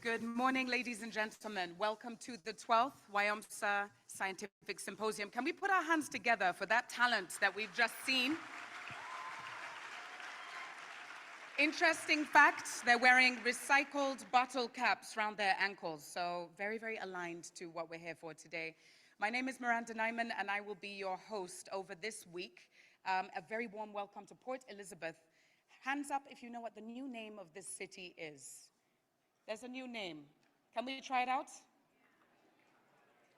Good morning, ladies and gentlemen. Welcome to the 12th WIOMSA Scientific Symposium. Can we put our hands together for that talent that we've just seen? Interesting fact, they're wearing recycled bottle caps around their ankles, so very, very aligned to what we're here for today. My name is Miranda Nyman, and I will be your host over this week. A very warm welcome to Port Elizabeth. Hands up if you know what the new name of this city is. There's a new name. Can we try it out?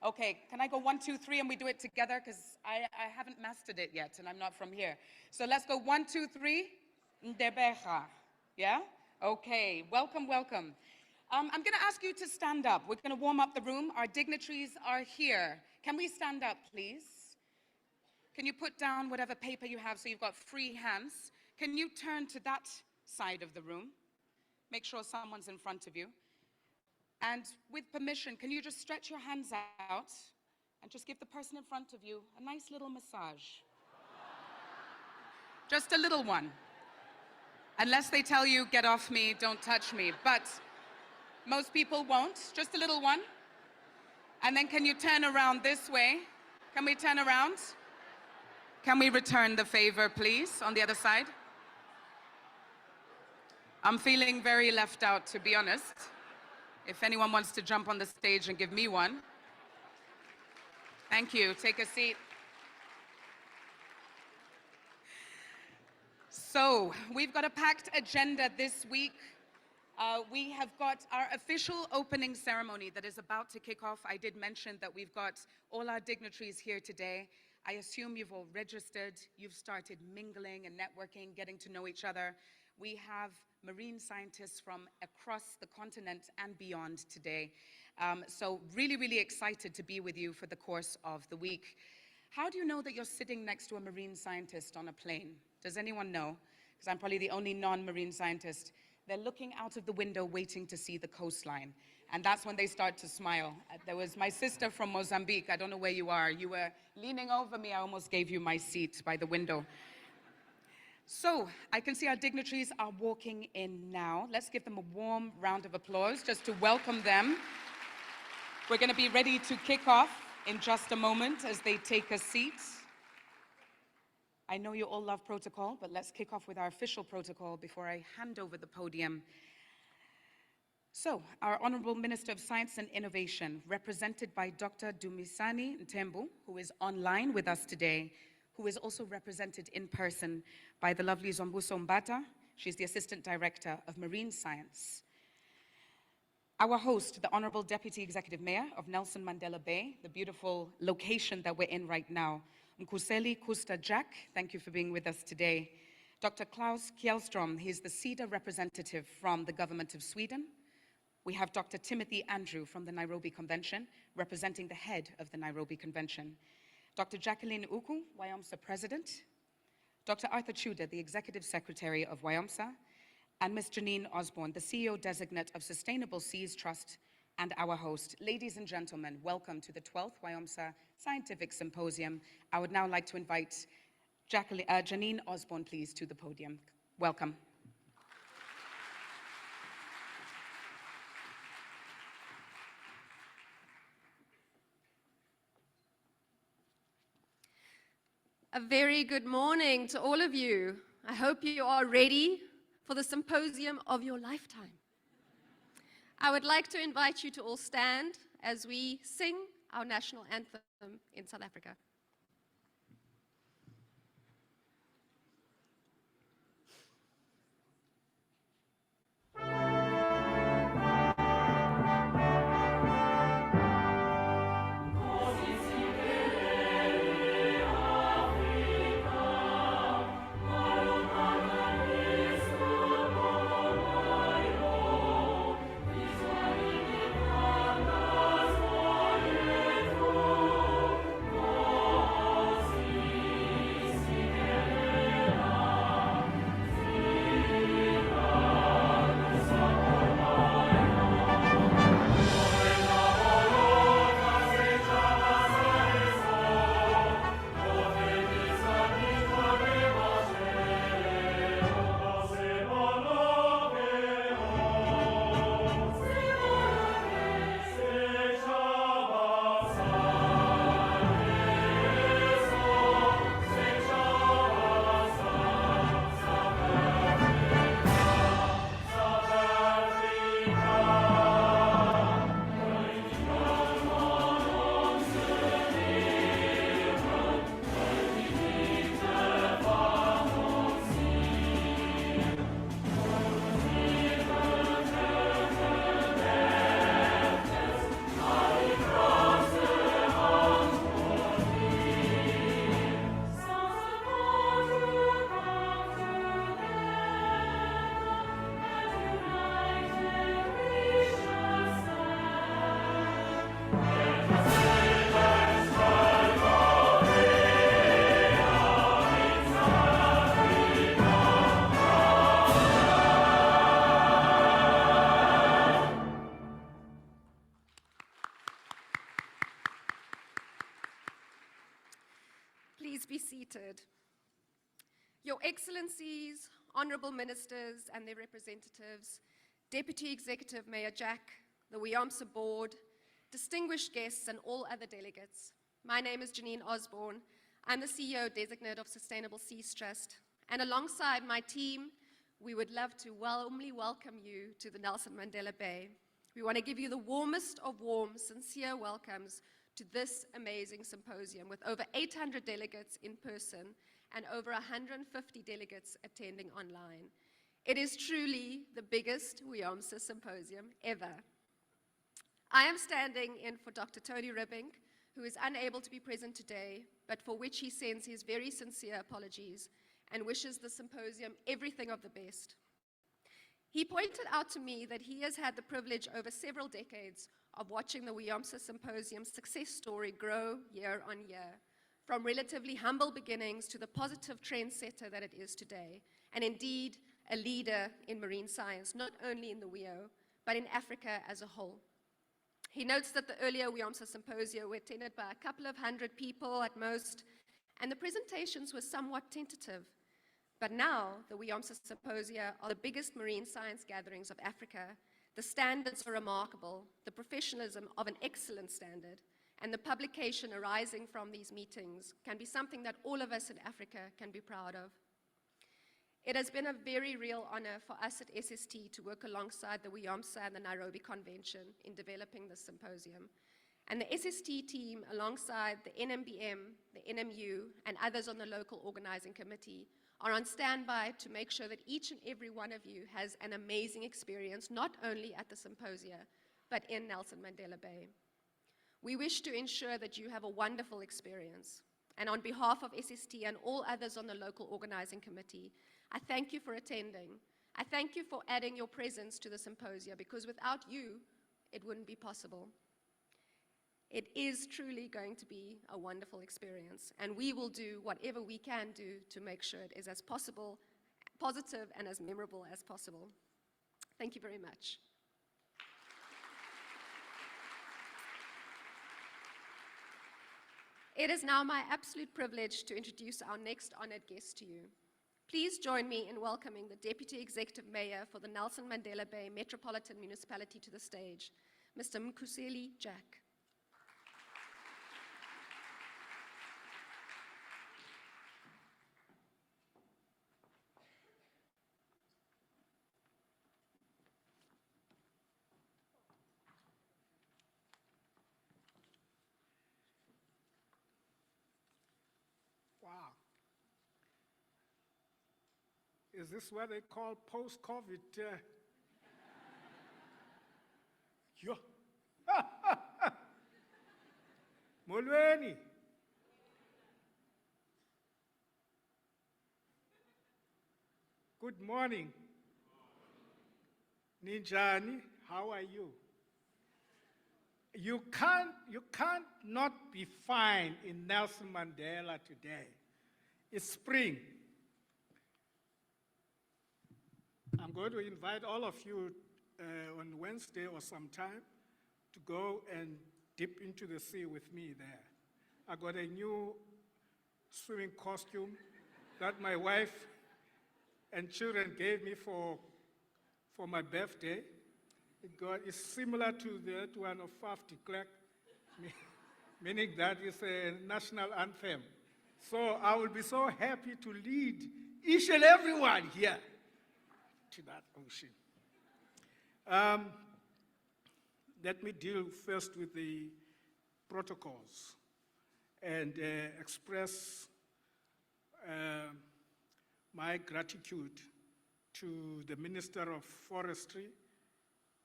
Okay, can I go 1, 2, 3 and we do it together? Because I haven't mastered it yet and I'm not from here. So let's go 1, 2, 3. Ndebeja. Yeah? Okay, welcome, welcome. I'm going to ask you to stand up. We're going to warm up the room. Our dignitaries are here. Can we stand up, please? Can you put down whatever paper you have so you've got free hands? Can you turn to that side of the room? Make sure someone's in front of you. And with permission, can you just stretch your hands out and just give the person in front of you a nice little massage? Just a little one. Unless they tell you, get off me, don't touch me. But most people won't. Just a little one. And then can you turn around this way? Can we turn around? Can we return the favor, please, on the other side? I'm feeling very left out, to be honest. If anyone wants to jump on the stage and give me one. Thank you. Take a seat. So, we've got a packed agenda this week. We have got our official opening ceremony that is about to kick off. I did mention that we've got all our dignitaries here today. I assume you've all registered, you've started mingling and networking, getting to know each other. We have marine scientists from across the continent and beyond today. So really, really excited to be with you for the course of the week. How do you know that you're sitting next to a marine scientist on a plane? Does anyone know? Because I'm probably the only non-marine scientist. They're looking out of the window waiting to see the coastline. And that's when they start to smile. There was my sister from Mozambique. I don't know where you are. You were leaning over me. I almost gave you my seat by the window. So, I can see our dignitaries are walking in now. Let's give them a warm round of applause just to welcome them. We're going to be ready to kick off in just a moment as they take a seat. I know you all love protocol, but let's kick off with our official protocol before I hand over the podium. So, our Honorable Minister of Science and Innovation, represented by Dr. Dumisani Ntembu, who is online with us today, who is also represented in person by the lovely Zombuso Mbata. She's the Assistant Director of Marine Science. Our host, the Honorable Deputy Executive Mayor of Nelson Mandela Bay, the beautiful location that we're in right now. Nkuseli Kusta Jack, thank you for being with us today. Dr. Claes Kjellstrom, he's the SIDA representative from the government of Sweden. We have Dr. Timothy Andrew from the Nairobi Convention, representing the head of the Nairobi Convention. Dr. Jacqueline Uku, WIOMSA President. Dr. Arthur Tuda, the Executive Secretary of WIOMSA. And Ms. Janine Osborne, the CEO Designate of Sustainable Seas Trust, and our host. Ladies and gentlemen, welcome to the 12th WIOMSA Scientific Symposium. I would now like to invite Janine Osborne, please, to the podium. Welcome. A very good morning to all of you. I hope you are ready for the symposium of your lifetime. I would like to invite you to all stand as we sing our national anthem in South Africa. Please be seated. Your Excellencies, Honourable Ministers and their representatives, Deputy Executive Mayor Jack, the WIOMSA Board, distinguished guests and all other delegates. My name is Janine Osborne. I'm the CEO Designate of Sustainable Seas Trust, and alongside my team, we would love to warmly welcome you to the Nelson Mandela Bay. We want to give you the warmest of warm, sincere welcomes to this amazing symposium with over 800 delegates in person and over 150 delegates attending online. It is truly the biggest WIOMSA symposium ever. I am standing in for Dr. Tony Ribbink, who is unable to be present today, but for which he sends his very sincere apologies and wishes the symposium everything of the best. He pointed out to me that he has had the privilege over several decades of watching the WIOMSA Symposium's success story grow year on year, from relatively humble beginnings to the positive trendsetter that it is today, and indeed a leader in marine science, not only in the WIO, but in Africa as a whole. He notes that the earlier WIOMSA Symposia were attended by a couple of hundred people at most, and the presentations were somewhat tentative. But now, the WIOMSA Symposia are the biggest marine science gatherings of Africa. The standards are remarkable, the professionalism of an excellent standard, and the publication arising from these meetings can be something that all of us in Africa can be proud of. It has been a very real honor for us at SST to work alongside the WIOMSA and the Nairobi Convention in developing this symposium. And the SST team, alongside the NMBM, the NMU, and others on the local organizing committee, are on standby to make sure that each and every one of you has an amazing experience, not only at the symposia, but in Nelson Mandela Bay. We wish to ensure that you have a wonderful experience. And on behalf of SST and all others on the local organizing committee, I thank you for attending. I thank you for adding your presence to the symposia, because without you, it wouldn't be possible. It is truly going to be a wonderful experience, and we will do whatever we can do to make sure it is as positive and as memorable as possible. Thank you very much. It is now my absolute privilege to introduce our next honored guest to you. Please join me in welcoming the Deputy Executive Mayor for the Nelson Mandela Bay Metropolitan Municipality to the stage, Mr. Mkhuseli Jack. Wow. Is this what they call post-COVID? Yo. Molweni. Good morning. Ninjani, how are you? You can't not be fine in Nelson Mandela today. It's spring. I'm going to invite all of you on Wednesday or sometime to go and dip into the sea with me there. I got a new swimming costume that my wife and children gave me for my birthday. It's similar to that one of Faf de Klerk, meaning that it's a national anthem. So I will be so happy to lead each and everyone here to that ocean. Let me deal first with the protocols and express my gratitude to the Minister of Forestry,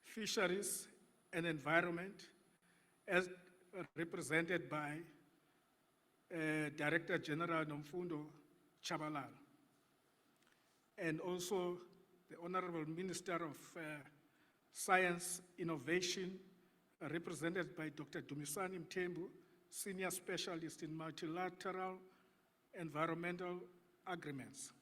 Fisheries and Environment, as represented by Director General Nomfundo Chabalala, and also the Honorable Minister of Science Innovation, represented by Dr. Dumisani Mthembu, Senior Specialist in Multilateral Environmental Agreements.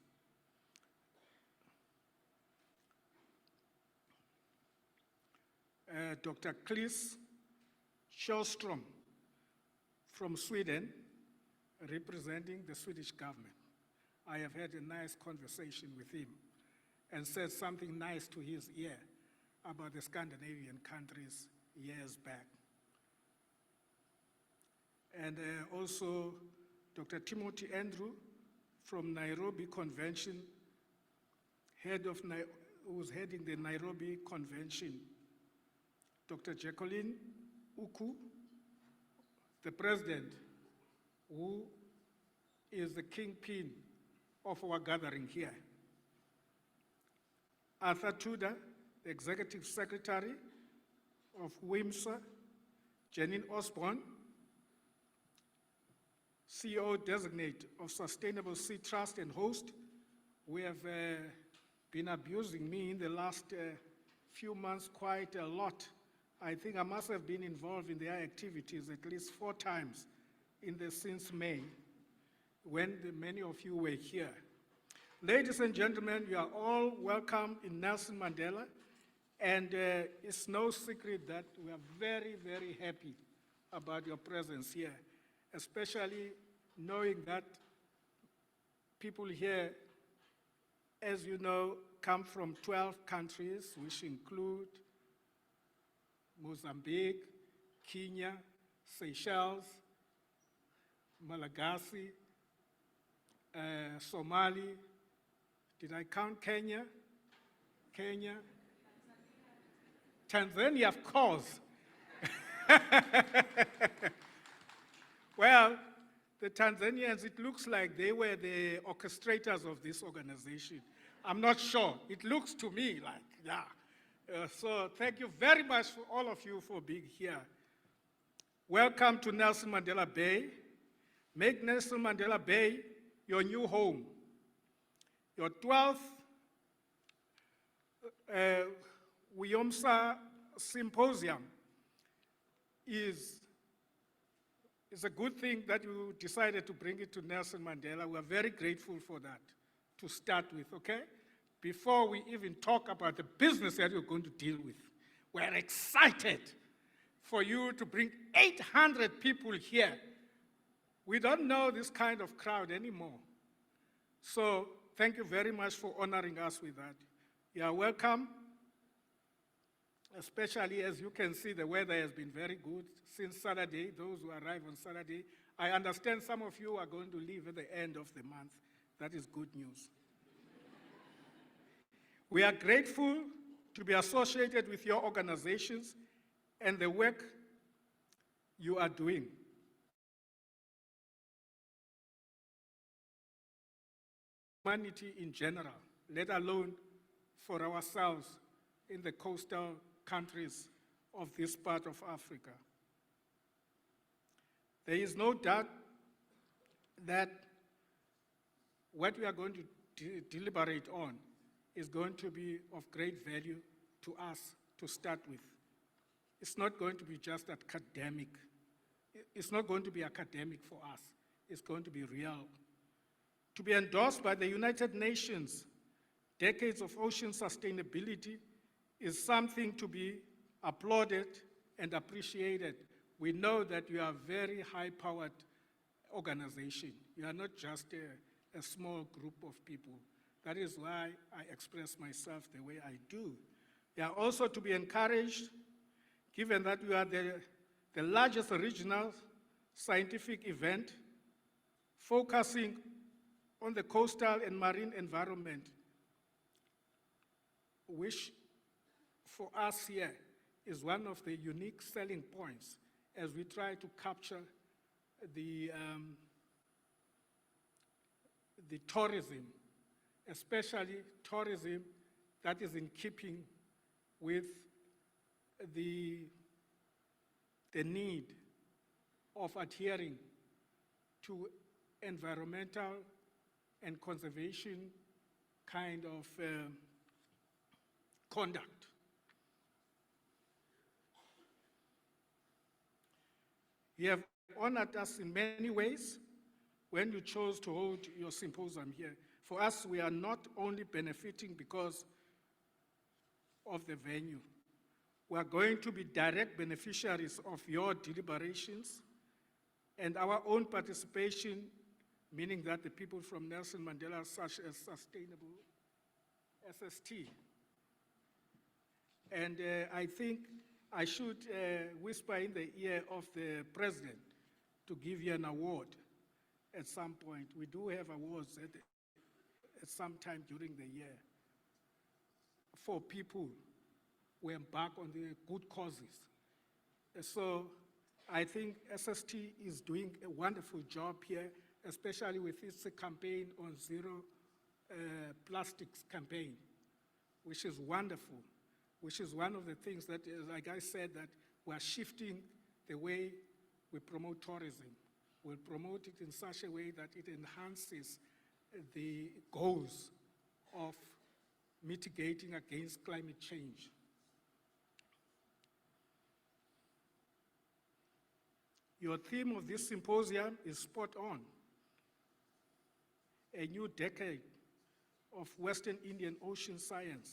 Dr. Claes Kjellstrom from Sweden, representing the Swedish government. I have had a nice conversation with him and said something nice to his ear about the Scandinavian countries years back. And also Dr. Timothy Andrew from Nairobi Convention, who's heading the Nairobi Convention. Dr. Jacqueline Uku, the president, who is the kingpin of our gathering here. Arthur Tuda, the executive secretary of WIOMSA, Janine Osborne, CEO designate of Sustainable Sea Trust and Host, who have been abusing me in the last few months quite a lot. I think I must have been involved in their activities at least 4 times since May, when many of you were here. Ladies and gentlemen, you are all welcome in Nelson Mandela, and it's no secret that we are very, very happy about your presence here, especially knowing that people here, as you know, come from 12 countries, which include Mozambique, Kenya, Seychelles, Malagasy, Somali. Did I count Kenya? Kenya? Tanzania, of course. Well, the Tanzanians, it looks like they were the orchestrators of this organization. I'm not sure. It looks to me like, yeah. So thank you very much for all of you for being here. Welcome to Nelson Mandela Bay. Make Nelson Mandela Bay your new home. Your 12th WIOMSA Symposium is a good thing that you decided to bring it to Nelson Mandela. We are very grateful for that, to start with, okay? Before we even talk about the business that you're going to deal with, we're excited for you to bring 800 people here We don't know this kind of crowd anymore. So thank you very much for honoring us with that. You are welcome, especially as you can see, the weather has been very good since Saturday, those who arrive on Saturday. I understand some of you are going to leave at the end of the month. That is good news. We are grateful to be associated with your organizations and the work you are doing. Humanity in general, let alone for ourselves in the coastal countries of this part of Africa. There is no doubt that what we are going to deliberate on is going to be of great value to us to start with. It's not going to be just academic. It's not going to be academic for us. It's going to be real. To be endorsed by the United Nations, Decades of Ocean Sustainability is something to be applauded and appreciated. We know that you are a very high-powered organization. You are not just a small group of people. That is why I express myself the way I do. You are also to be encouraged, given that you are the largest regional scientific event focusing on the coastal and marine environment, which for us here is one of the unique selling points as we try to capture the tourism, especially tourism that is in keeping with the need of adhering to environmental and conservation kind of conduct. You have honored us in many ways when you chose to hold your symposium here. For us, we are not only benefiting because of the venue. We are going to be direct beneficiaries of your deliberations and our own participation, meaning that the people from Nelson Mandela, such as Sustainable SST. And I think I should whisper in the ear of the president to give you an award at some point. We do have awards at some time during the year for people who embark on the good causes. So I think SST is doing a wonderful job here, especially with its campaign on zero plastics campaign, which is wonderful, which is one of the things that, like I said, that we're shifting the way we promote tourism. We'll promote it in such a way that it enhances the goals of mitigating against climate change. Your theme of this symposium is spot on. A new decade of Western Indian Ocean science.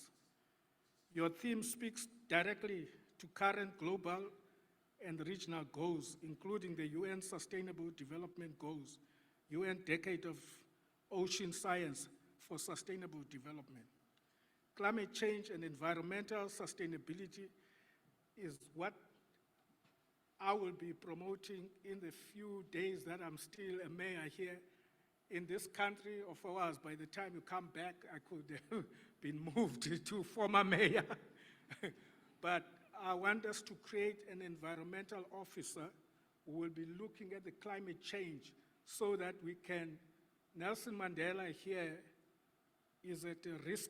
Your theme speaks directly to current global and regional goals, including the UN Sustainable Development Goals, UN Decade of Ocean Science for Sustainable Development. Climate change and environmental sustainability is what I will be promoting in the few days that I'm still a mayor here in this country of ours. By the time you come back, I could have been moved to former mayor. But I want us to create an environmental officer who will be looking at the climate change so that we can, Nelson Mandela here is at a risk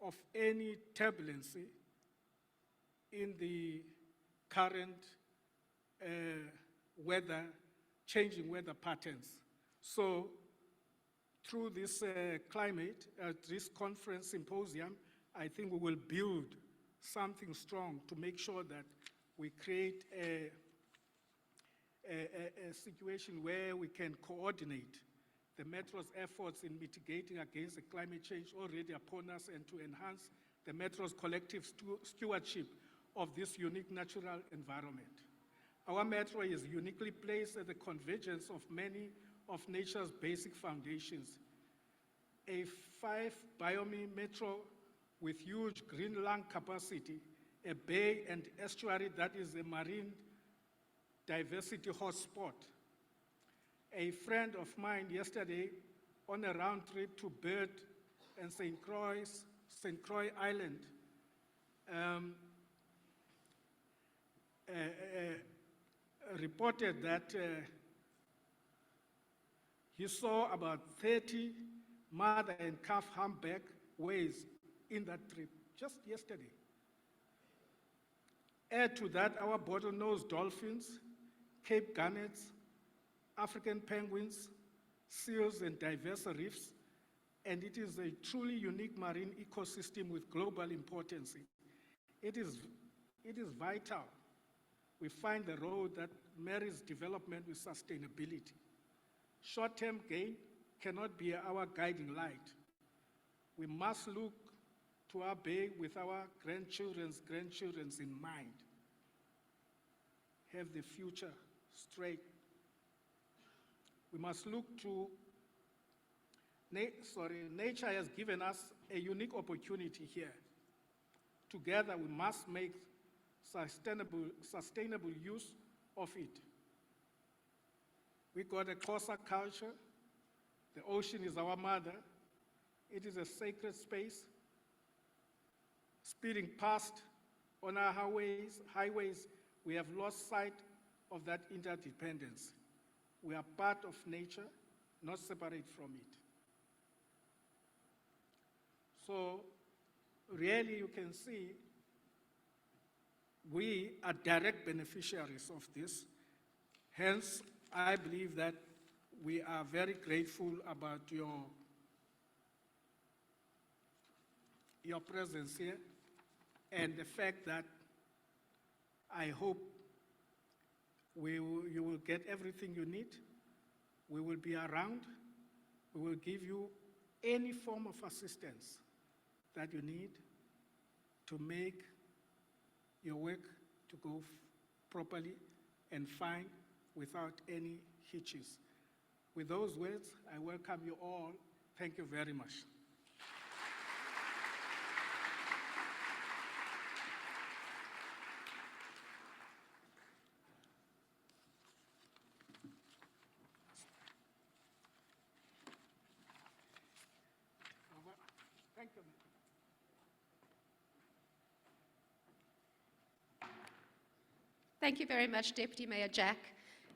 of any turbulence in the current changing weather patterns. So through this this conference symposium, I think we will build something strong to make sure that we create a situation where we can coordinate the Metro's efforts in mitigating against the climate change already upon us and to enhance the Metro's collective stewardship of this unique natural environment. Our metro is uniquely placed at the convergence of many of nature's basic foundations. A 5-biome metro with huge green lung capacity, a bay and estuary that is a marine diversity hotspot. A friend of mine yesterday on a round trip to Bird and St. Croix Island reported that he saw about 30 mother and calf humpback whales in that trip, just yesterday. Add to that our bottlenose dolphins, Cape gannets, African penguins, seals, and diverse reefs, and it is a truly unique marine ecosystem with global importance. It is vital we find the road that marries development with sustainability. Short-term gain cannot be our guiding light. We must look to our bay with our grandchildren's in mind. Have the future straight. We must look to, nature has given us a unique opportunity here. Together we must make sustainable use of it. We got a Xhosa culture. The ocean is our mother. It is a sacred space. Speeding past on our highways, we have lost sight of that interdependence. We are part of nature, not separate from it. So really you can see we are direct beneficiaries of this. Hence, I believe that we are very grateful about your presence here and the fact that I hope you will get everything you need. We will be around. We will give you any form of assistance that you need to make your work to go properly and fine without any hitches. With those words, I welcome you all. Thank you very much. Thank you. Thank you very much, Deputy Mayor Jack.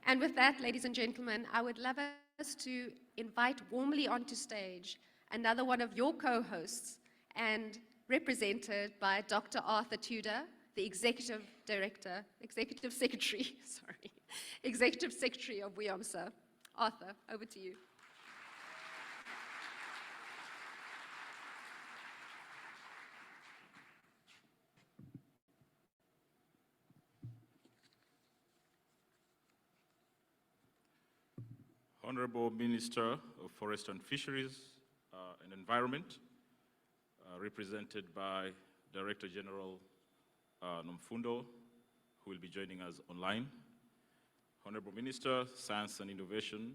And with that, ladies and gentlemen, I would love us to invite warmly onto stage another one of your co-hosts and represented by Dr. Arthur Tuda, the Executive Secretary of WIOMSA. Arthur, over to you. Honorable Minister of Forest and Fisheries and Environment, represented by Director General Nomfundo, who will be joining us online. Honorable Minister, Science and Innovation,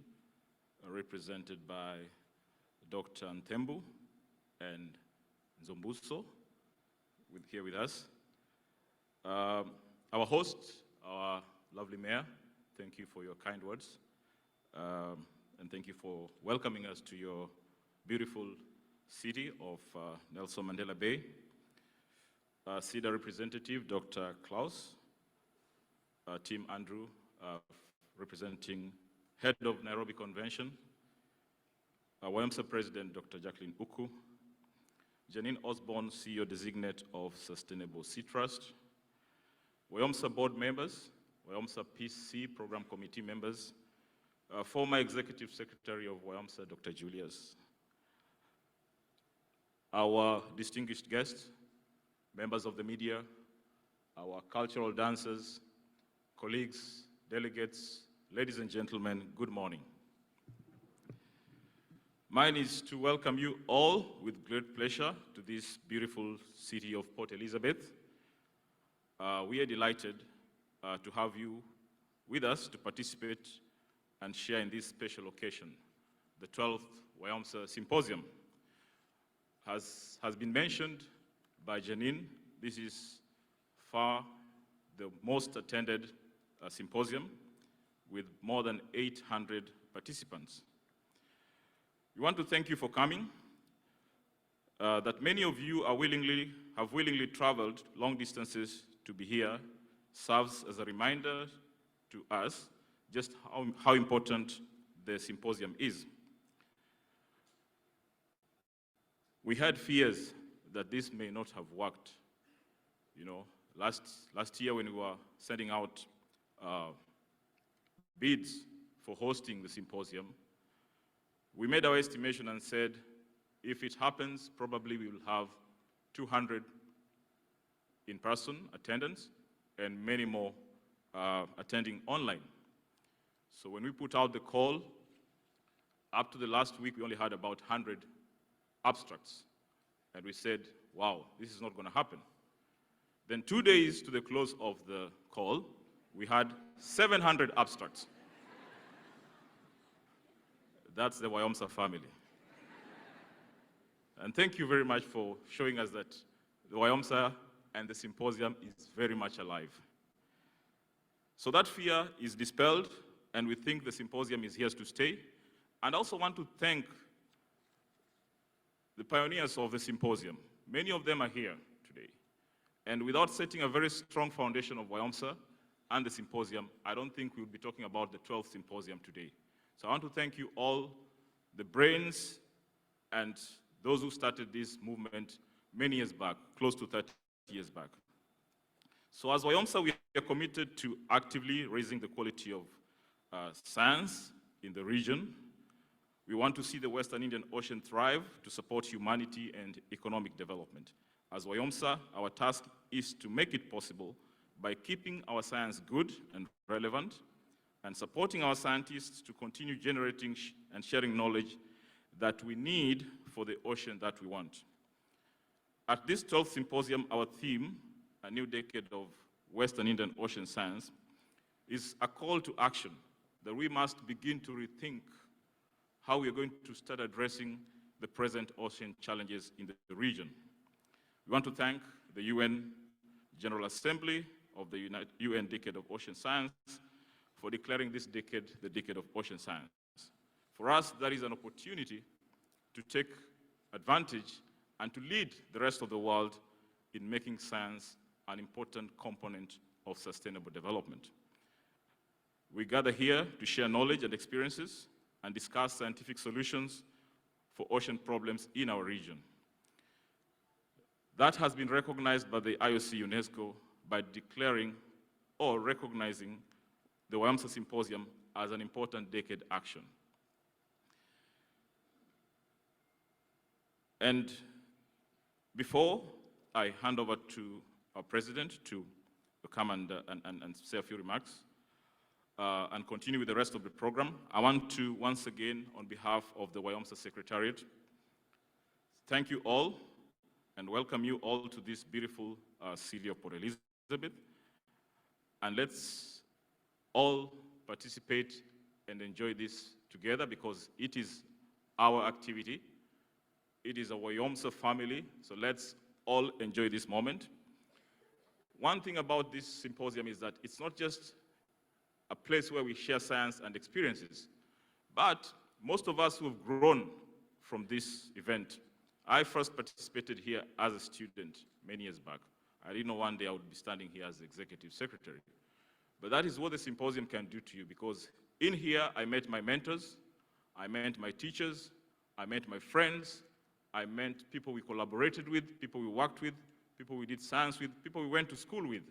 represented by Dr. Ntembu and Nzombuso, here with us. Our host, our lovely mayor, thank you for your kind words. And thank you for welcoming us to your beautiful city of Nelson Mandela Bay. SIDA representative, Dr. Claes, Team Andrew, representing head of Nairobi Convention, WIOMSA President, Dr. Jacqueline Uku, Janine Osborne, CEO Designate of Sustainable Sea Trust, WIOMSA board members, WIOMSA PC Program Committee members, former Executive Secretary of WIOMSA, Dr. Julius, our distinguished guests, members of the media, our cultural dancers, colleagues, delegates, ladies and gentlemen, good morning. Mine is to welcome you all with great pleasure to this beautiful city of Port Elizabeth. We are delighted to have you with us to participate and share in this special occasion, the 12th WIOMSA Symposium. Has been mentioned by Janine, this is far the most attended symposium with more than 800 participants. We want to thank you for coming, that many of you have willingly traveled long distances to be here serves as a reminder to us just how important the symposium is. We had fears that this may not have worked. You know, last year when we were sending out bids for hosting the symposium, we made our estimation and said, if it happens, probably we will have 200 in-person attendance and many more attending online. So when we put out the call, up to the last week, we only had about 100 abstracts. And we said, wow, this is not going to happen. Then 2 days to the close of the call, we had 700 abstracts. That's the WIOMSA family. And thank you very much for showing us that the WIOMSA and the symposium is very much alive. So that fear is dispelled, and we think the symposium is here to stay. And I also want to thank the pioneers of the symposium. Many of them are here today. And without setting a very strong foundation of WIOMSA and the symposium, I don't think we'll be talking about the 12th symposium today. So I want to thank you all, the brains and those who started this movement many years back, close to 30 years back. So as WIOMSA, we are committed to actively raising the quality of science in the region. We want to see the Western Indian Ocean thrive to support humanity and economic development. As WIOMSA, our task is to make it possible by keeping our science good and relevant and supporting our scientists to continue generating and sharing knowledge that we need for the ocean that we want. At this 12th symposium, our theme, a new decade of Western Indian Ocean science, is a call to action that we must begin to rethink how we are going to start addressing the present ocean challenges in the region. We want to thank the UN General Assembly of the UN Decade of Ocean Science for declaring this decade the Decade of Ocean Science. For us, that is an opportunity to take advantage and to lead the rest of the world in making science an important component of sustainable development. We gather here to share knowledge and experiences and discuss scientific solutions for ocean problems in our region. That has been recognized by the IOC UNESCO by declaring or recognizing the WIOMSA Symposium as an important decade action. And before I hand over to our president to come and say a few remarks and continue with the rest of the program, I want to once again, on behalf of the WIOMSA Secretariat, thank you all and welcome you all to this beautiful city of Port Elizabeth. And let's all participate and enjoy this together because it is our activity. It is a WIOMSA family, so let's all enjoy this moment. One thing about this symposium is that it's not just a place where we share science and experiences, but most of us who have grown from this event, I first participated here as a student many years back. I didn't know one day I would be standing here as the executive secretary. But that is what the symposium can do to you, because in here I met my mentors, I met my teachers, I met my friends, I met people we collaborated with, people we worked with, people we did science with, people we went to school with.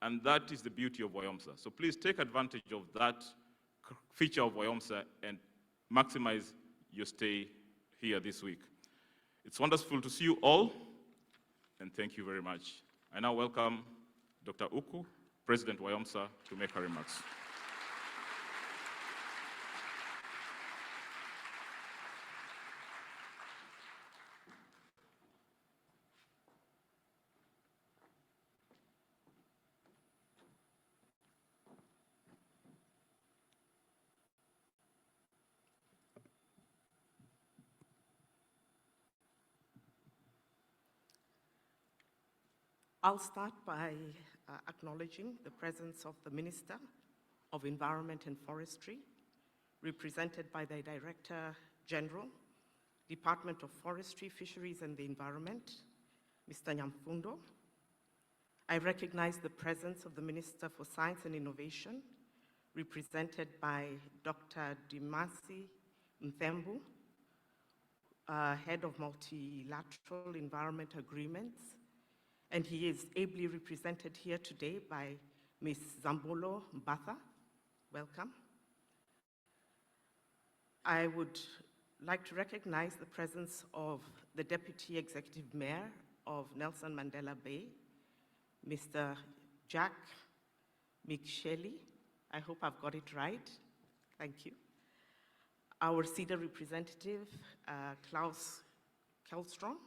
And that is the beauty of WIOMSA. So please take advantage of that feature of WIOMSA and maximize your stay here this week. It's wonderful to see you all, and thank you very much. I now welcome Dr. Uku, President WIOMSA, to make her remarks. I'll start by acknowledging the presence of the Minister of Environment and Forestry, represented by the Director General, Department of Forestry, Fisheries and the Environment, Mr. Nyamfundo. I recognize the presence of the Minister for Science and Innovation, represented by Dr. Dimasi Mthembu, Head of Multilateral Environment Agreements, and he is ably represented here today by Ms. Zambolo Mbatha. Welcome. I would like to recognize the presence of the Deputy Executive Mayor of Nelson Mandela Bay, Mr. Jack Miksheli. I hope I've got it right. Thank you. Our SIDA representative, Claes Kjellstrom,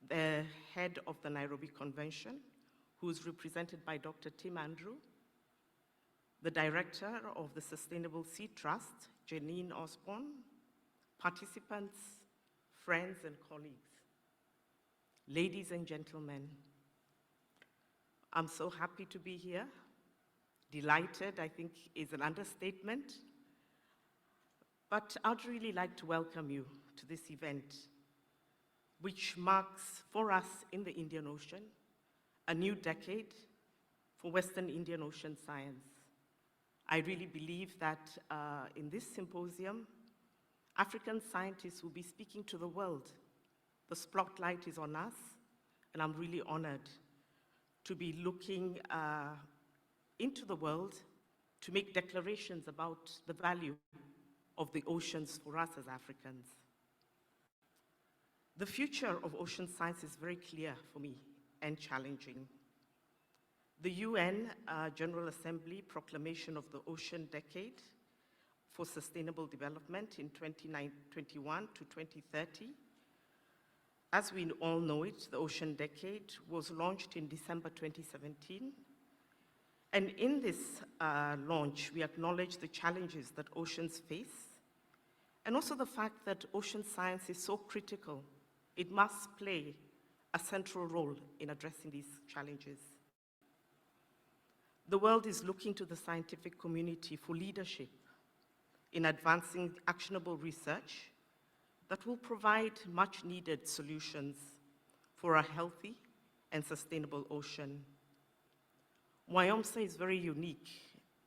the head of the Nairobi Convention, who is represented by Dr. Tim Andrew, the director of the Sustainable Sea Trust, Janine Osborne, participants, friends, and colleagues. Ladies and gentlemen, I'm so happy to be here. Delighted, I think, is an understatement. But I'd really like to welcome you to this event, which marks for us in the Indian Ocean a new decade for Western Indian Ocean science. I really believe that in this symposium, African scientists will be speaking to the world. The spotlight is on us, and I'm really honored to be looking into the world to make declarations about the value of the oceans for us as Africans. The future of ocean science is very clear for me and challenging. The UN General Assembly proclamation of the Ocean Decade for Sustainable Development in 2021 to 2030. As we all know it, the Ocean Decade was launched in December 2017. And in this launch, we acknowledge the challenges that oceans face, and also the fact that ocean science is so critical. It must play a central role in addressing these challenges. The world is looking to the scientific community for leadership in advancing actionable research that will provide much needed solutions for a healthy and sustainable ocean. WIOMSA is very unique,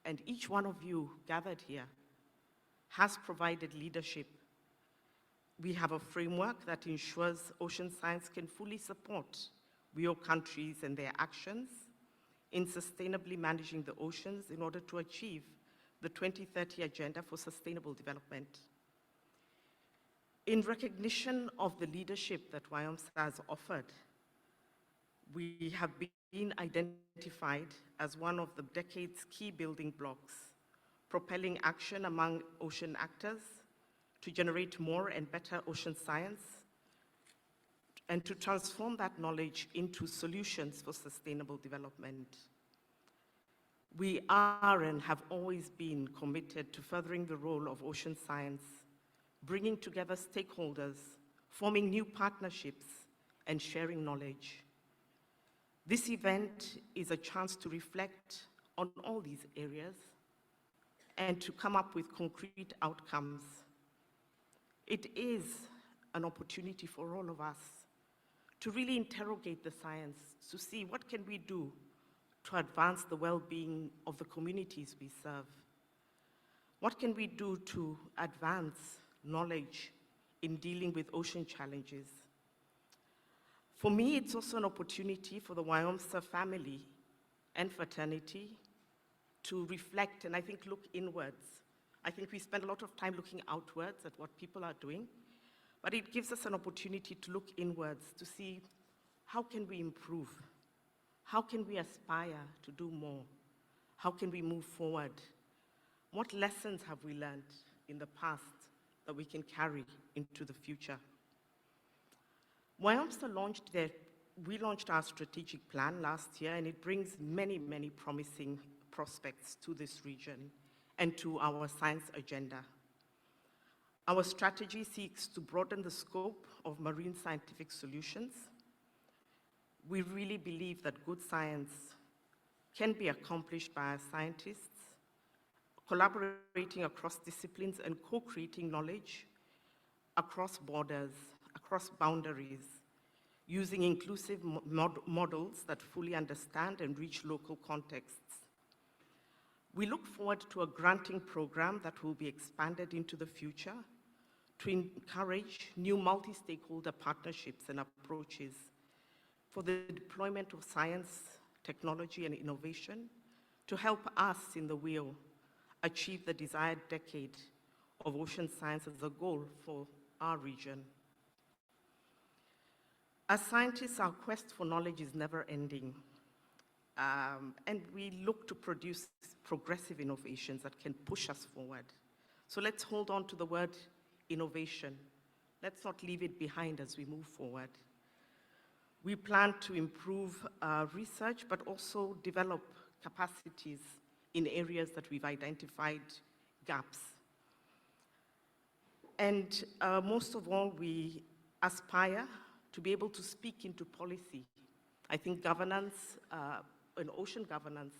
and each one of you gathered here has provided leadership. We have a framework that ensures ocean science can fully support WIO countries and their actions in sustainably managing the oceans in order to achieve the 2030 Agenda for Sustainable Development. In recognition of the leadership that WIOMSA has offered, we have been identified as one of the decade's key building blocks, propelling action among ocean actors to generate more and better ocean science and to transform that knowledge into solutions for sustainable development. We are and have always been committed to furthering the role of ocean science, bringing together stakeholders, forming new partnerships, and sharing knowledge. This event is a chance to reflect on all these areas and to come up with concrete outcomes. It is an opportunity for all of us to really interrogate the science, to see what can we do to advance the well-being of the communities we serve. What can we do to advance knowledge in dealing with ocean challenges? For me, it's also an opportunity for the WIOMSA family and fraternity to reflect and I think look inwards. I think we spend a lot of time looking outwards at what people are doing, but it gives us an opportunity to look inwards to see how can we improve? How can we aspire to do more? How can we move forward? What lessons have we learned in the past that we can carry into the future? WIOMSA we launched our strategic plan last year, and it brings many, many promising prospects to this region and to our science agenda. Our strategy seeks to broaden the scope of marine scientific solutions, We really believe that good science can be accomplished by our scientists, collaborating across disciplines and co-creating knowledge across borders, across boundaries, using inclusive models that fully understand and reach local contexts. We look forward to a granting program that will be expanded into the future to encourage new multi-stakeholder partnerships and approaches for the deployment of science, technology, and innovation to help us in the WIO achieve the desired decade of ocean science as a goal for our region. As scientists, our quest for knowledge is never ending, and we look to produce progressive innovations that can push us forward. So let's hold on to the word innovation. Let's not leave it behind as we move forward. We plan to improve research, but also develop capacities in areas that we've identified gaps. And most of all, we aspire to be able to speak into policy. I think governance and ocean governance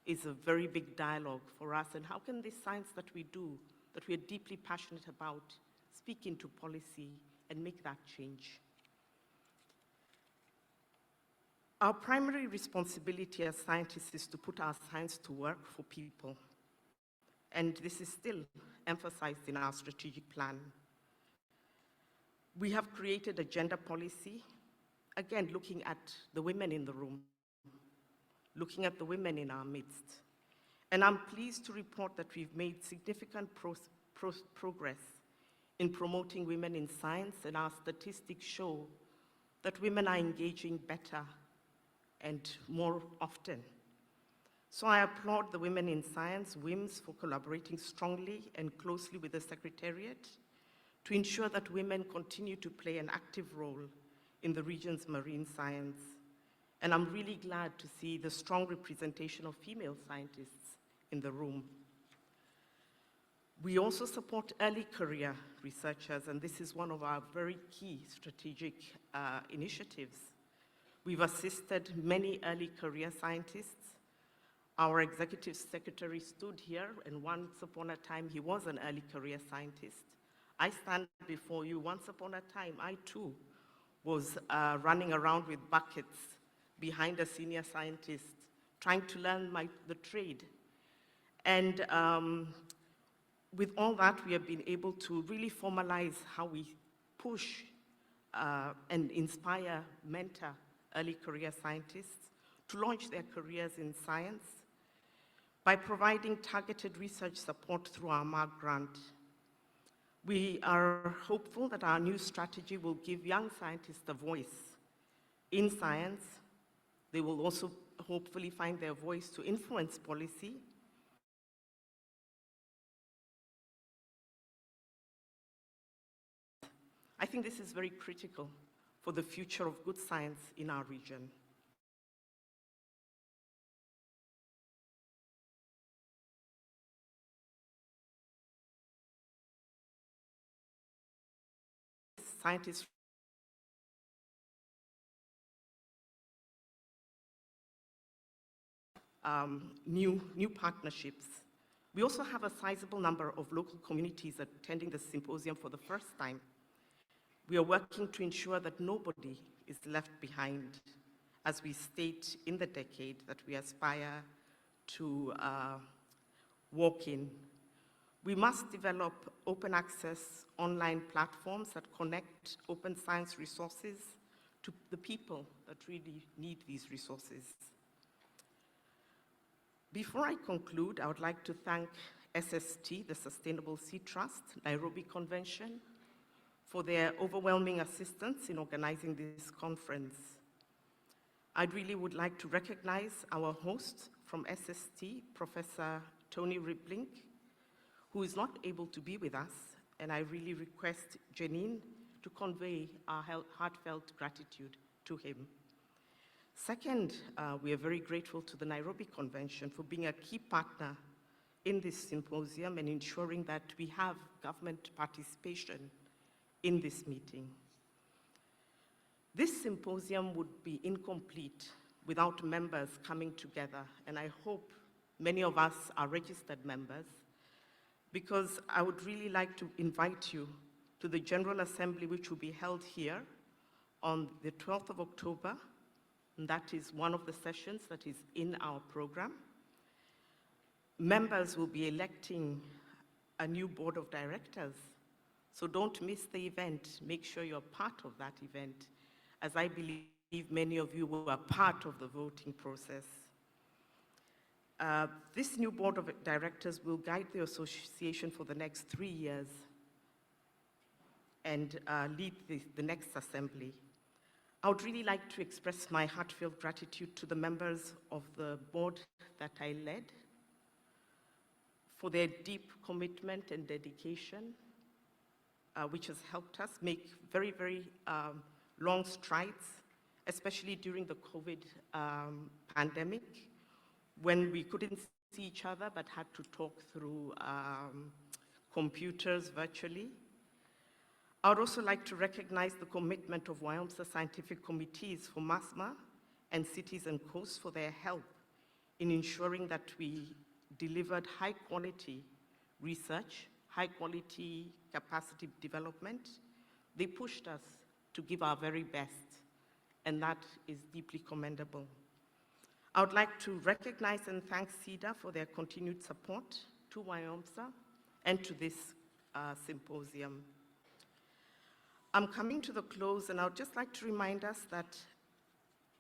is a very big dialogue for us. And how can this science that we do, that we are deeply passionate about, speak into policy and make that change? Our primary responsibility as scientists is to put our science to work for people. And this is still emphasized in our strategic plan. We have created a gender policy, again, looking at the women in the room, looking at the women in our midst. And I'm pleased to report that we've made significant progress in promoting women in science, and our statistics show that women are engaging better and more often. So I applaud the Women in Science, WIMS, for collaborating strongly and closely with the Secretariat to ensure that women continue to play an active role in the region's marine science. And I'm really glad to see the strong representation of female scientists in the room. We also support early career researchers, and this is one of our very key strategic initiatives. We've assisted many early career scientists. Our executive secretary stood here, and once upon a time, he was an early career scientist. I stand before you. Once upon a time, I too was running around with buckets behind a senior scientist, trying to learn the trade. And with all that, we have been able to really formalize how we push and inspire, mentor early career scientists to launch their careers in science by providing targeted research support through our MARC grant. We are hopeful that our new strategy will give young scientists a voice in science. They will also hopefully find their voice to influence policy. I think this is very critical for the future of good science in our region. Scientists new partnerships. We also have a sizable number of local communities attending the symposium for the first time. We are working to ensure that nobody is left behind as we state in the decade that we aspire to walk in. We must develop open access online platforms that connect open science resources to the people that really need these resources. Before I conclude, I would like to thank SST, the Sustainable Sea Trust, Nairobi Convention, for their overwhelming assistance in organizing this conference. I really would like to recognize our host from SST, Professor Tony Ribbink, who is not able to be with us, and I really request Janine to convey our heartfelt gratitude to him. Second, we are very grateful to the Nairobi Convention for being a key partner in this symposium and ensuring that we have government participation in this meeting. This symposium would be incomplete without members coming together, and I hope many of us are registered members, because I would really like to invite you to the General Assembly, which will be held here on the 12th of October, and that is one of the sessions that is in our program. Members will be electing a new board of directors, so don't miss the event. Make sure you're part of that event, as I believe many of you were part of the voting process. This new board of directors will guide the association for the next 3 years and lead the next assembly. I would really like to express my heartfelt gratitude to the members of the board that I led for their deep commitment and dedication, which has helped us make very, very long strides, especially during the COVID pandemic, when we couldn't see each other but had to talk through computers virtually. I would also like to recognize the commitment of WIOMSA scientific committees for MASMA and Cities and Coasts for their help in ensuring that we delivered high quality research, high quality capacity development. They pushed us to give our very best, and that is deeply commendable. I would like to recognize and thank SIDA for their continued support to WIOMSA and to this symposium. I'm coming to the close, and I would just like to remind us that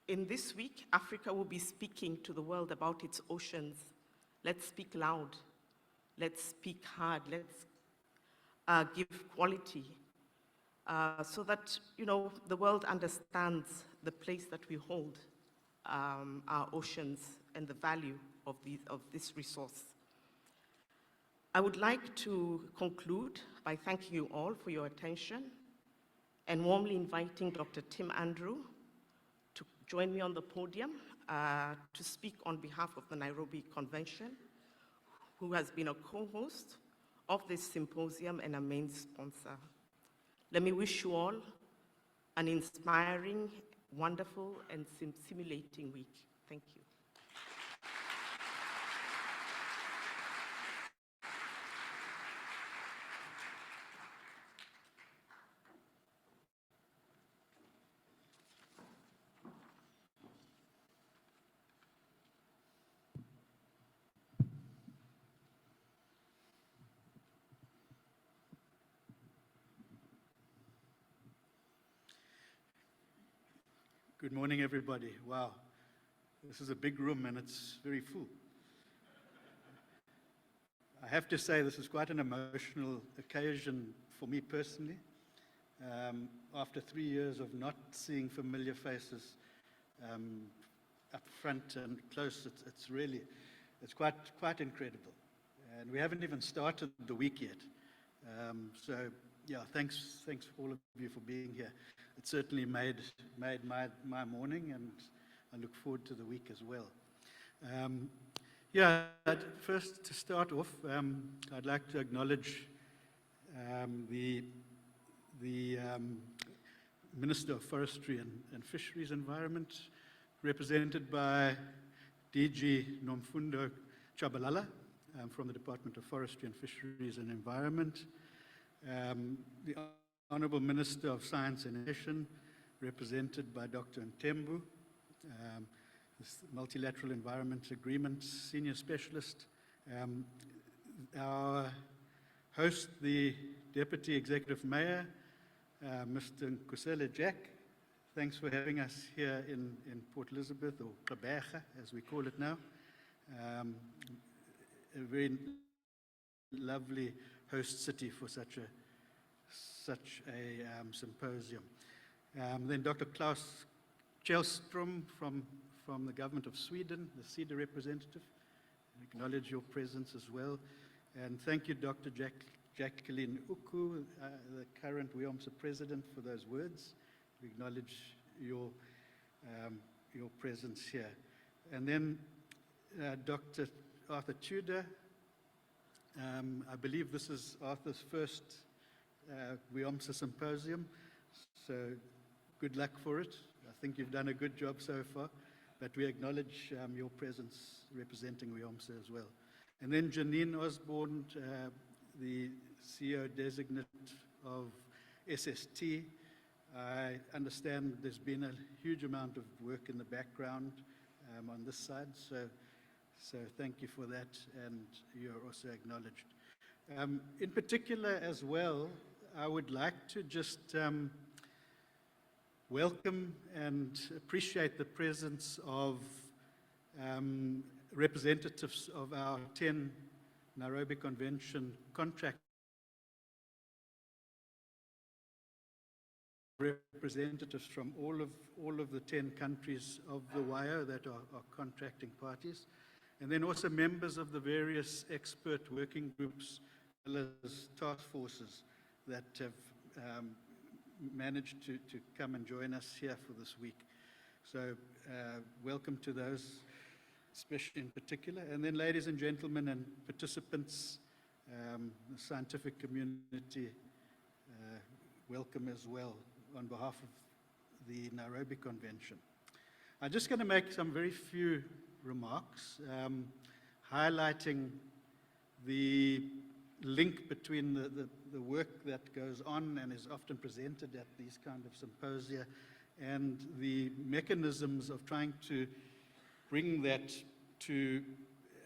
in this week, Africa will be speaking to the world about its oceans. Let's speak loud. Let's speak hard. Let's give quality so that, the world understands the place that we hold our oceans and the value of this resource. I would like to conclude by thanking you all for your attention and warmly inviting Dr. Tim Andrew to join me on the podium to speak on behalf of the Nairobi Convention, who has been a co-host of this symposium and a main sponsor. Let me wish you all an inspiring, wonderful, and stimulating week. Thank you. Good morning, everybody. Wow, this is a big room and it's very full. I have to say this is quite an emotional occasion for me personally. After 3 years of not seeing familiar faces up front and close, it's quite incredible. And we haven't even started the week yet. So yeah, thanks all of you for being here. It certainly made my morning, and I look forward to the week as well. First to start off, I'd like to acknowledge the Minister of Forestry and Fisheries Environment, represented by DG Nomfundo Chabalala from the Department of Forestry and Fisheries and Environment, the Honourable Minister of Science and Innovation, represented by Dr. Ntembu, this Multilateral Environment Agreement Senior Specialist, our host, the Deputy Executive Mayor, Mr. Nkosele Jack. Thanks for having us here in Port Elizabeth, or Gqeberha, as we call it now. A very lovely host city for such a symposium. Then Dr. Claes Kjellstrom from the government of Sweden, the SIDA representative. I acknowledge your presence as well. And thank you, Dr. Jacqueline Uku, the current WIOMSA president, for those words. We acknowledge your presence here. And then Dr. Arthur Tuda. I believe this is Arthur's first WIOMSA symposium, so good luck for it. I think you've done a good job so far, but we acknowledge your presence representing WIOMSA as well. And then Janine Osborne, the CEO designate of SST. I understand there's been a huge amount of work in the background on this side, so thank you for that, and you're also acknowledged. In particular as well, I would like to just welcome and appreciate the presence of representatives of our 10 Nairobi Convention contract representatives from all of the 10 countries of the WIO that are contracting parties, and then also members of the various expert working groups as well as task forces that have managed to come and join us here for this week. So welcome to those, especially in particular. And then ladies and gentlemen and participants, the scientific community, welcome as well on behalf of the Nairobi Convention. I'm just going to make some very few remarks, highlighting the link between the work that goes on and is often presented at these kind of symposia and the mechanisms of trying to bring that to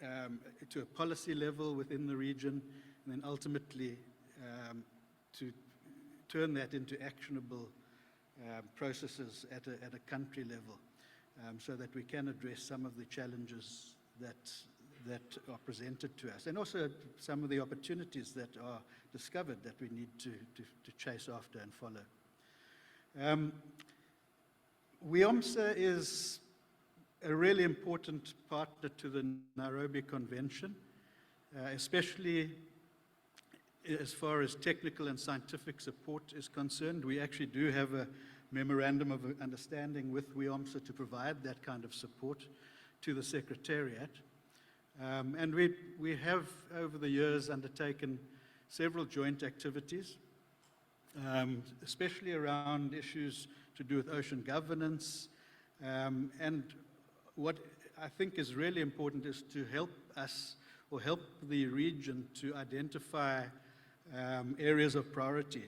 a policy level within the region, and then ultimately to turn that into actionable processes at a country level, so that we can address some of the challenges that are presented to us, and also some of the opportunities that are discovered that we need to chase after and follow. WIOMSA is a really important partner to the Nairobi Convention, especially as far as technical and scientific support is concerned. We actually do have a memorandum of understanding with WIOMSA to provide that kind of support to the Secretariat. And we have, over the years, undertaken several joint activities, especially around issues to do with ocean governance. And what I think is really important is to help us, or help the region, to identify areas of priority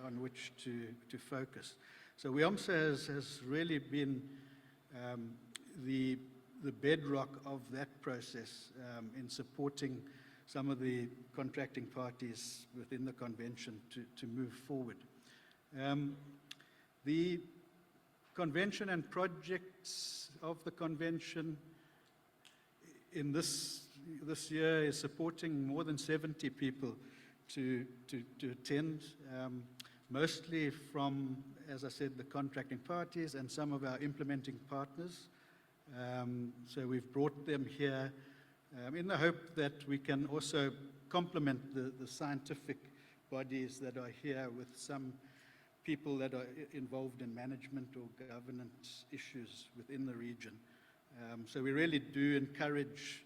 on which to focus. So WIOMSA has really been the bedrock of that process in supporting some of the contracting parties within the convention to move forward. The convention and projects of the convention in this year is supporting more than 70 people to attend, mostly from, as I said, the contracting parties and some of our implementing partners. So we've brought them here in the hope that we can also complement the scientific bodies that are here with some people that are involved in management or governance issues within the region. So we really do encourage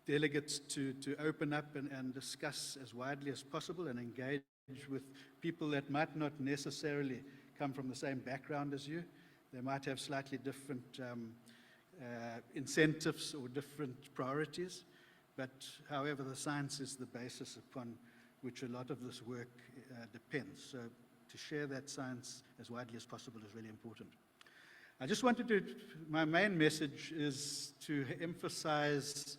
delegates to open up and discuss as widely as possible and engage with people that might not necessarily come from the same background as you. They might have slightly different incentives or different priorities, but however, the science is the basis upon which a lot of this work depends. So to share that science as widely as possible is really important. I just wanted to, my main message is to emphasize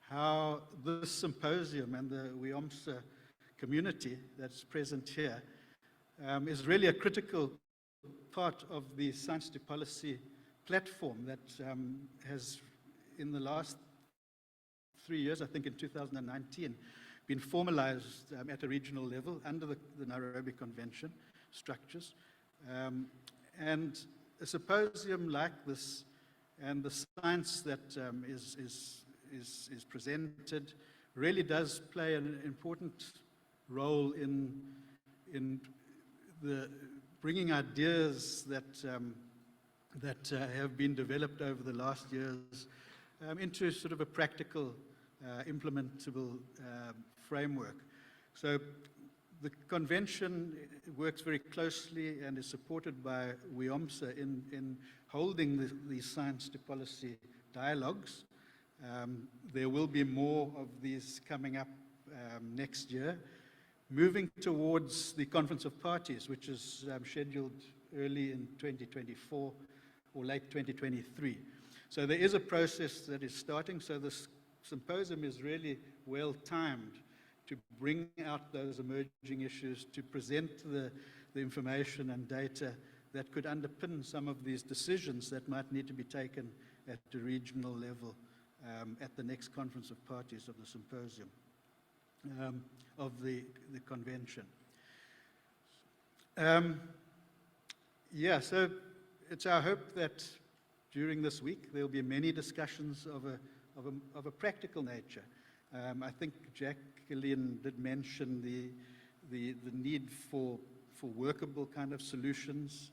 how this symposium and the WIOMSA community that's present here is really a critical part of the science to policy platform that has, in the last 3 years, I think in 2019, been formalized at a regional level under the Nairobi Convention structures. And a symposium like this and the science that is presented really does play an important role in the bringing ideas that have been developed over the last years into sort of a practical, implementable framework. So The convention works very closely and is supported by WIOMSA in holding these science to policy dialogues. There will be more of these coming up next year. Moving towards the Conference of Parties, which is scheduled early in 2024 or late 2023. So there is a process that is starting, so this symposium is really well timed to bring out those emerging issues, to present the information and data that could underpin some of these decisions that might need to be taken at the regional level at the next Conference of Parties of the Symposium, of the convention. Yeah, so it's our hope that during this week there will be many discussions of a practical nature. I think Jacqueline did mention the need for workable kind of solutions.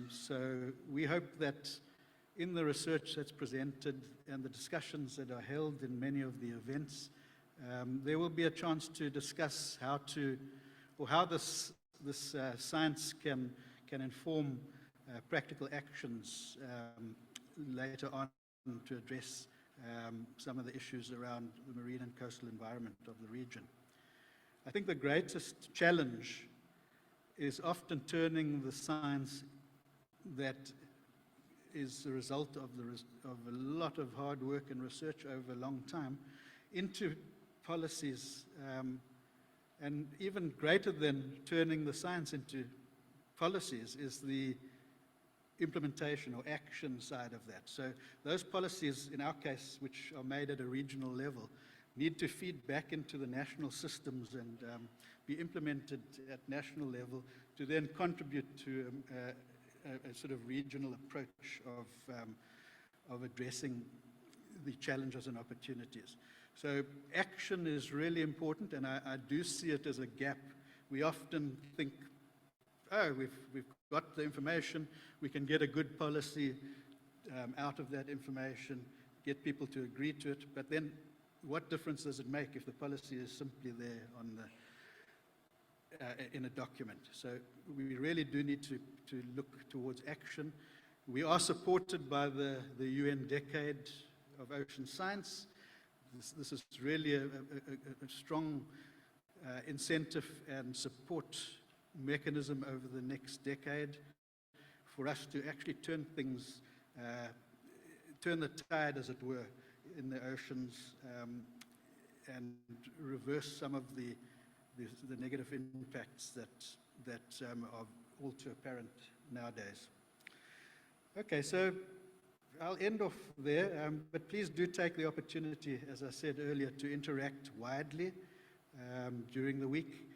So we hope that in the research that's presented and the discussions that are held in many of the events, there will be a chance to discuss how this science can inform practical actions later on to address some of the issues around the marine and coastal environment of the region. I think the greatest challenge is often turning the science that is the result of a lot of hard work and research over a long time into policies, and even greater than turning the science into policies is the implementation or action side of that. So those policies, in our case, which are made at a regional level, need to feed back into the national systems and be implemented at national level to then contribute to a sort of regional approach of addressing the challenges and opportunities. So action is really important, and I do see it as a gap. We often think, oh, we've got the information, we can get a good policy out of that information, get people to agree to it, but then what difference does it make if the policy is simply there on in a document? So we really do need to look towards action. We are supported by the UN Decade of Ocean Science. This is really a strong incentive and support mechanism over the next decade for us to actually turn things, turn the tide, as it were, in the oceans, and reverse some of the negative impacts that are all too apparent nowadays. Okay, so I'll end off there, but please do take the opportunity, as I said earlier, to interact widely during the week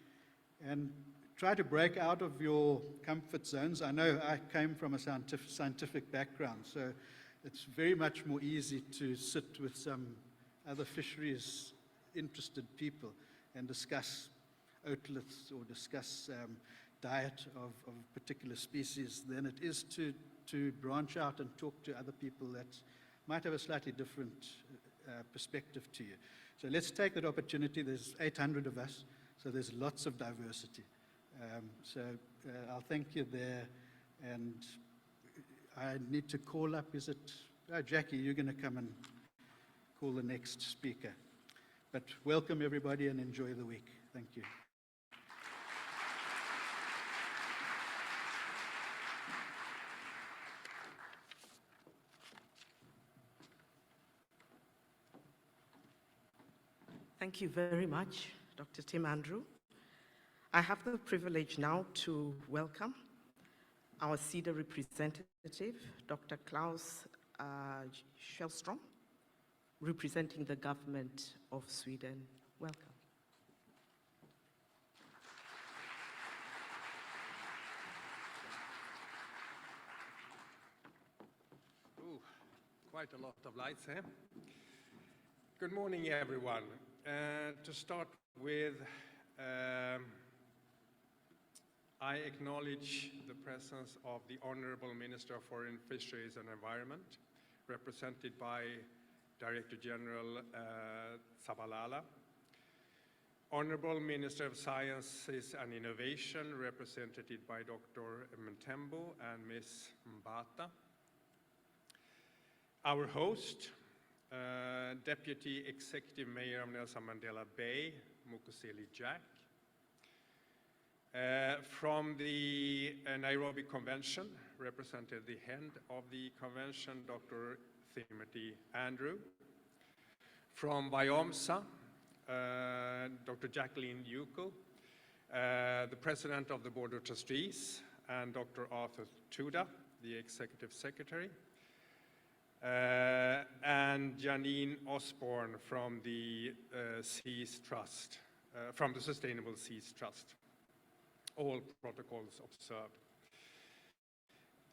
and try to break out of your comfort zones. I know I came from a scientific background, so it's very much more easy to sit with some other fisheries interested people and discuss otoliths or discuss diet of particular species than it is to branch out and talk to other people that might have a slightly different perspective to you. So let's take that opportunity. There's 800 of us, so there's lots of diversity. So I'll thank you there, and I need to call up, is it, Jackie, you're going to come and call the next speaker. But welcome everybody and enjoy the week. Thank you. Thank you very much, Dr. Tim Andrew. I have the privilege now to welcome our SIDA representative, Dr. Claes Kjellstrom, representing the government of Sweden. Welcome. Ooh, quite a lot of lights here. Good morning, everyone. To start with, I acknowledge the presence of the Honorable Minister of Foreign Fisheries and Environment, represented by Director General Zabalala. Honorable Minister of Sciences and Innovation, represented by Dr. Mtembu and Ms. Mbata. Our host, Deputy Executive Mayor of Nelson Mandela Bay, Mukoseli Jack. From the Nairobi Convention, represented the head of the convention, Dr. Timothy Andrew. From WIOMSA, Dr. Jacqueline Yuko, the President of the Board of Trustees, and Dr. Arthur Tuda, the Executive Secretary, and Janine Osborne from the Seas Trust, from the Sustainable Seas Trust. All protocols observed.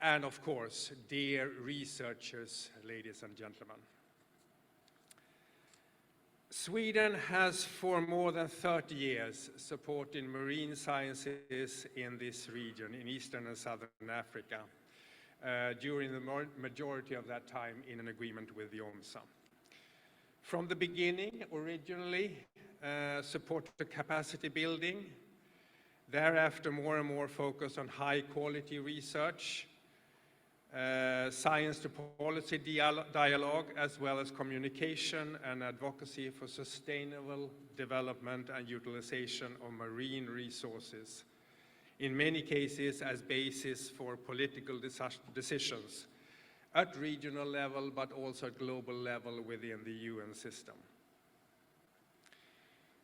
And of course, dear researchers, ladies and gentlemen. Sweden has for more than 30 years supported marine sciences in this region, in Eastern and Southern Africa, during the majority of that time in an agreement with WIOMSA. From the beginning, originally, supported capacity building, thereafter more and more focus on high quality research, science to policy dialogue, as well as communication and advocacy for sustainable development and utilization of marine resources, in many cases as basis for political decisions at regional level, but also at global level within the UN system.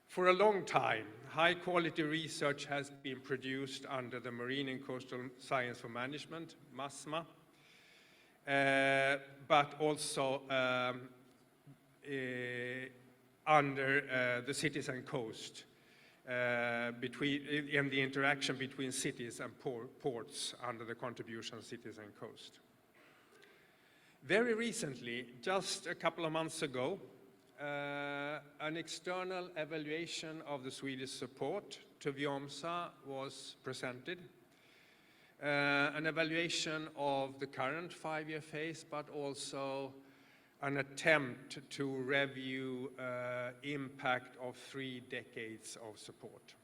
For a long time, high-quality research has been produced under the Marine and Coastal Science for Management, MASMA, but also under the cities and coast, in the interaction between cities and ports under the contribution cities and coast. Very recently, just a couple of months ago, an external evaluation of the Swedish support to WIOMSA was presented. An evaluation of the current 5-year phase, but also an attempt to review impact of 3 decades of support.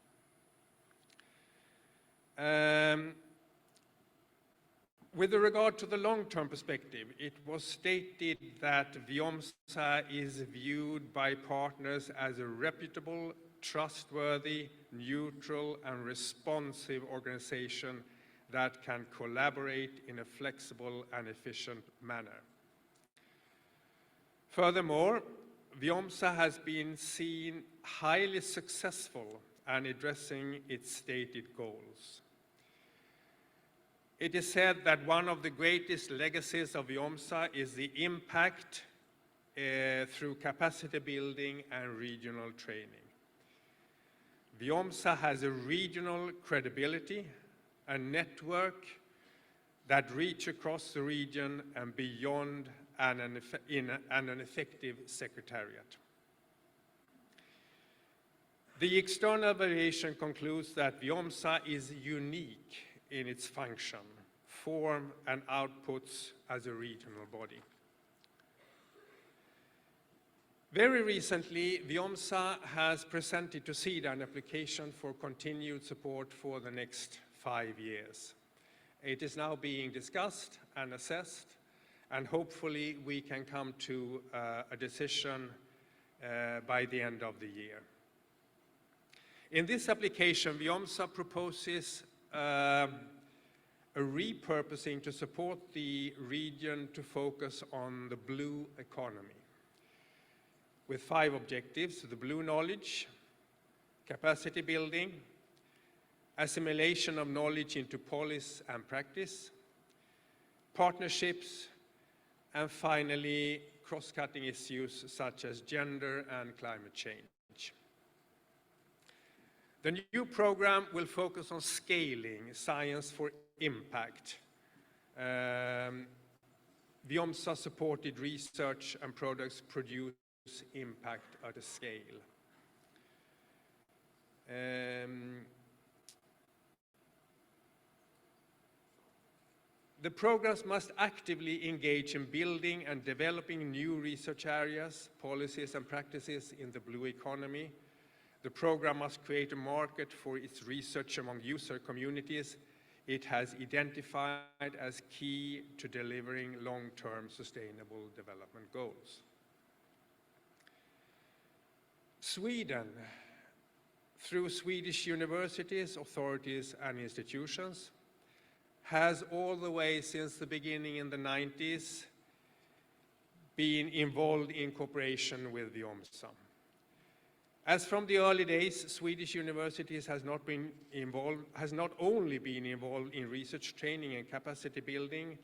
With regard to the long-term perspective, it was stated that WIOMSA is viewed by partners as a reputable, trustworthy, neutral, and responsive organization that can collaborate in a flexible and efficient manner. Furthermore, WIOMSA has been seen highly successful in addressing its stated goals. It is said that one of the greatest legacies of WIOMSA is the impact through capacity building and regional training. WIOMSA has a regional credibility, a network that reach across the region and beyond, and an effective secretariat. The external evaluation concludes that WIOMSA is unique in its function, form, and outputs as a regional body. Very recently, WIOMSA has presented to SIDA an application for continued support for the next 5 years. It is now being discussed and assessed, and hopefully we can come to a decision by the end of the year. In this application, WIOMSA proposes a repurposing to support the region to focus on the blue economy with 5 objectives: the blue knowledge, capacity building, assimilation of knowledge into policy and practice, partnerships, and finally, cross-cutting issues such as gender and climate change. The new program will focus on scaling science for impact. WIOMSA supported research and products produce impact at a scale. The programs must actively engage in building and developing new research areas, policies and practices in the blue economy The program must create a market for its research among user communities it has identified as key to delivering long-term sustainable development goals. Sweden, through Swedish universities, authorities, and institutions, has all the way since the beginning in the 90s been involved in cooperation with WIOMSA. As from the early days, Swedish universities has not only been involved in research training and capacity building,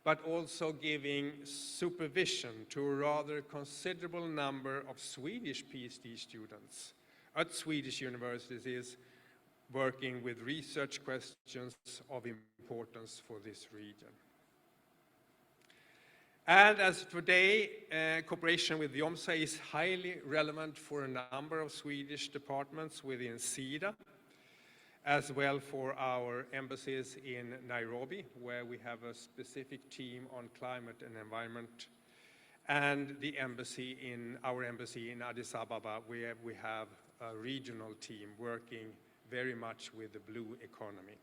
but also giving supervision to a rather considerable number of Swedish PhD students at Swedish universities working with research questions of importance for this region. And as today, cooperation with WIOMSA is highly relevant for a number of Swedish departments within SIDA, as well for our embassies in Nairobi, where we have a specific team on climate and environment, and our embassy in Addis Ababa, where we have a regional team working very much with the blue economy.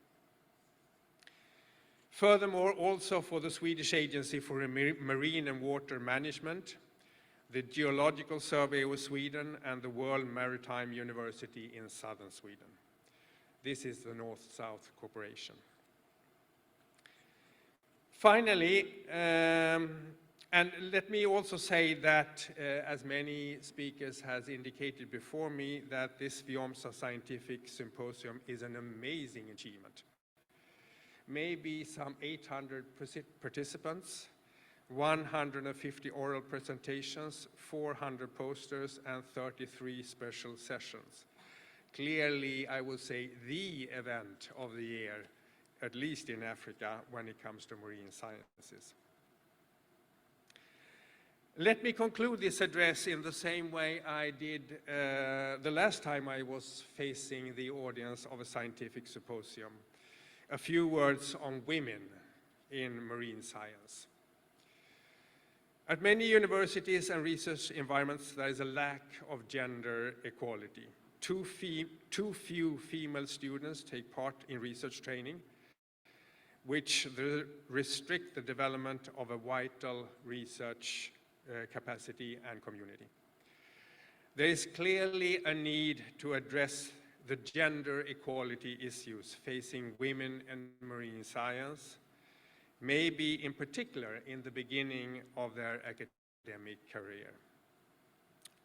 Furthermore, also for the Swedish Agency for Marine and Water Management, the Geological Survey of Sweden, and the World Maritime University in southern Sweden. This is the North-South cooperation. Finally, and let me also say that, as many speakers has indicated before me, that this WIOMSA Scientific Symposium is an amazing achievement. Maybe some 800 participants, 150 oral presentations, 400 posters, and 33 special sessions. Clearly, I will say, the event of the year, at least in Africa, when it comes to marine sciences. Let me conclude this address in the same way I did the last time I was facing the audience of a scientific symposium. A few words on women in marine science. At many universities and research environments, there is a lack of gender equality. Too few female students take part in research training, which restrict the development of a vital research capacity and community. There is clearly a need to address the gender equality issues facing women in marine science, maybe in particular in the beginning of their academic career.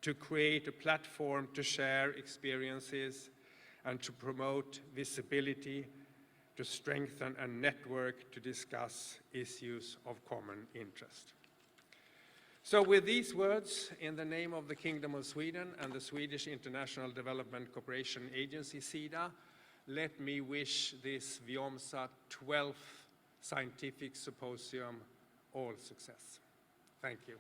To create a platform to share experiences and to promote visibility, to strengthen a network to discuss issues of common interest. So with these words, in the name of the Kingdom of Sweden and the Swedish International Development Cooperation Agency, SIDA, let me wish this WIOMSA 12th Scientific Symposium all success. Thank you.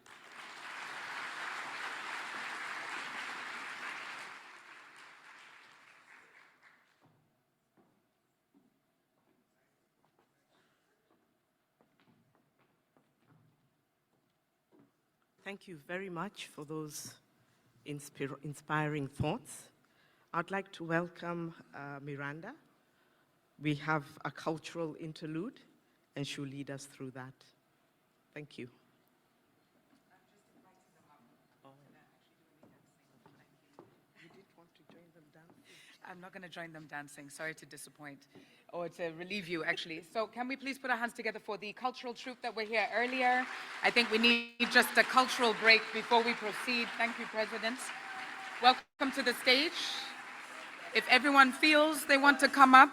Thank you very much for those inspiring thoughts. I'd like to welcome Miranda. We have a cultural interlude, and she'll lead us through that. Thank you. You did want to join them dancing? I'm not going to join them dancing. Sorry to disappoint, or to relieve you, actually. So can we please put our hands together for the cultural troupe that were here earlier? I think we need just a cultural break before we proceed. Thank you, President. Welcome to the stage. If everyone feels they want to come up.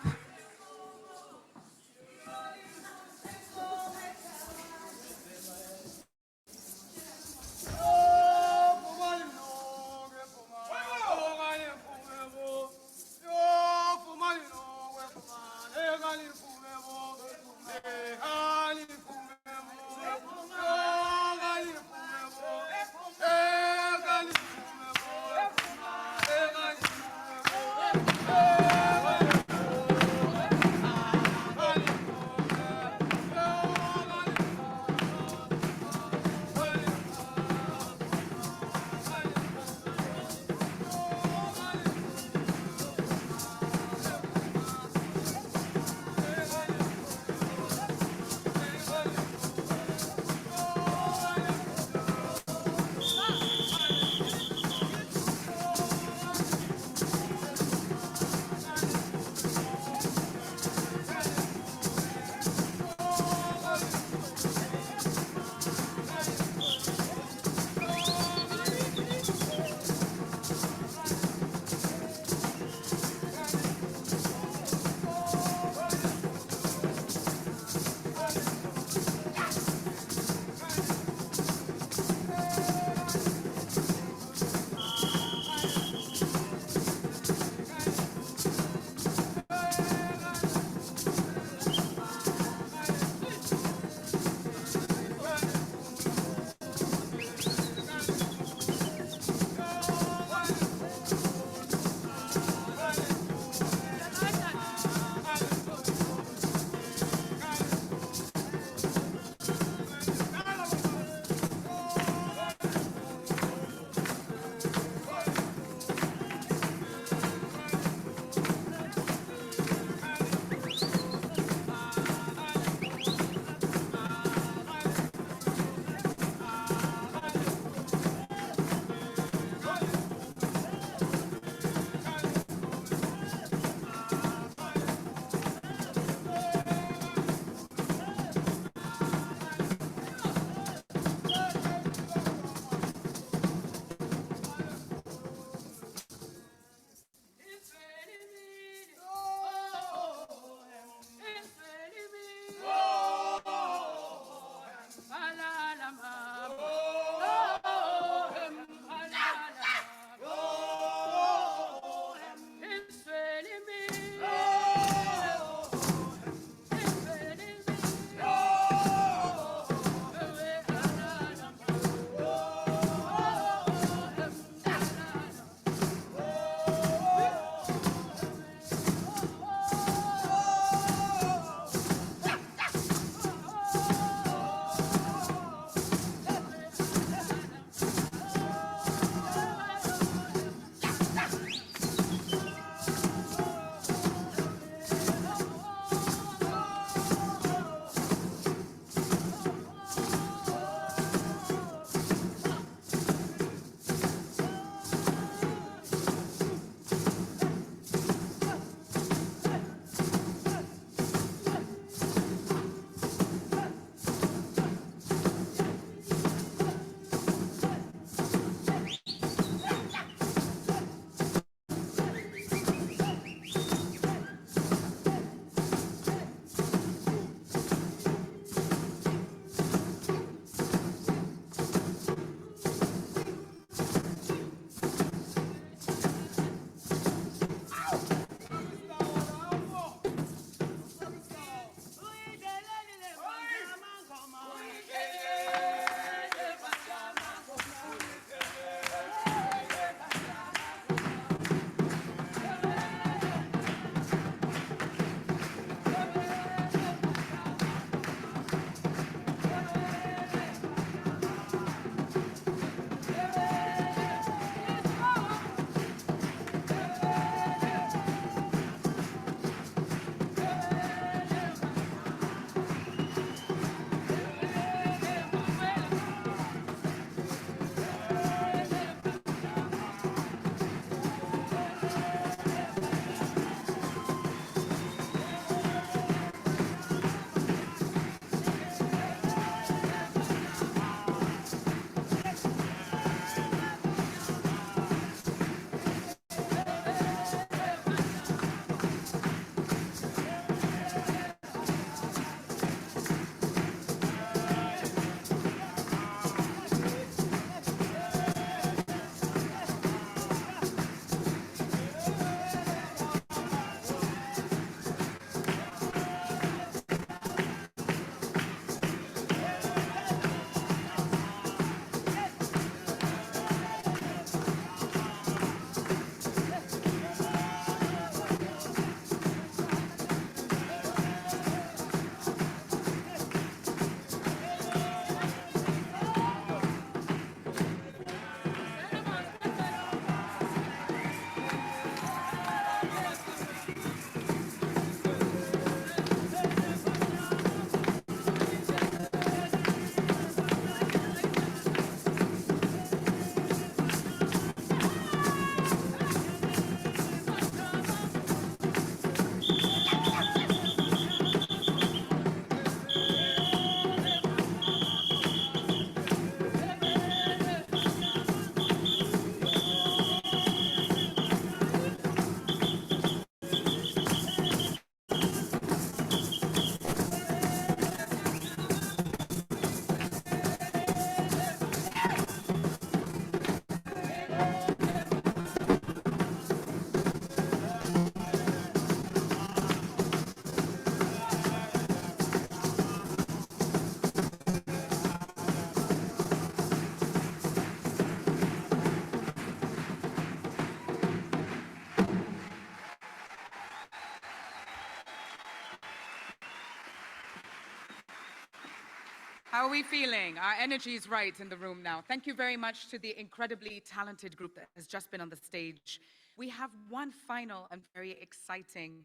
How are we feeling? Our energy is right in the room now. Thank you very much to the incredibly talented group that has just been on the stage. We have one final and very exciting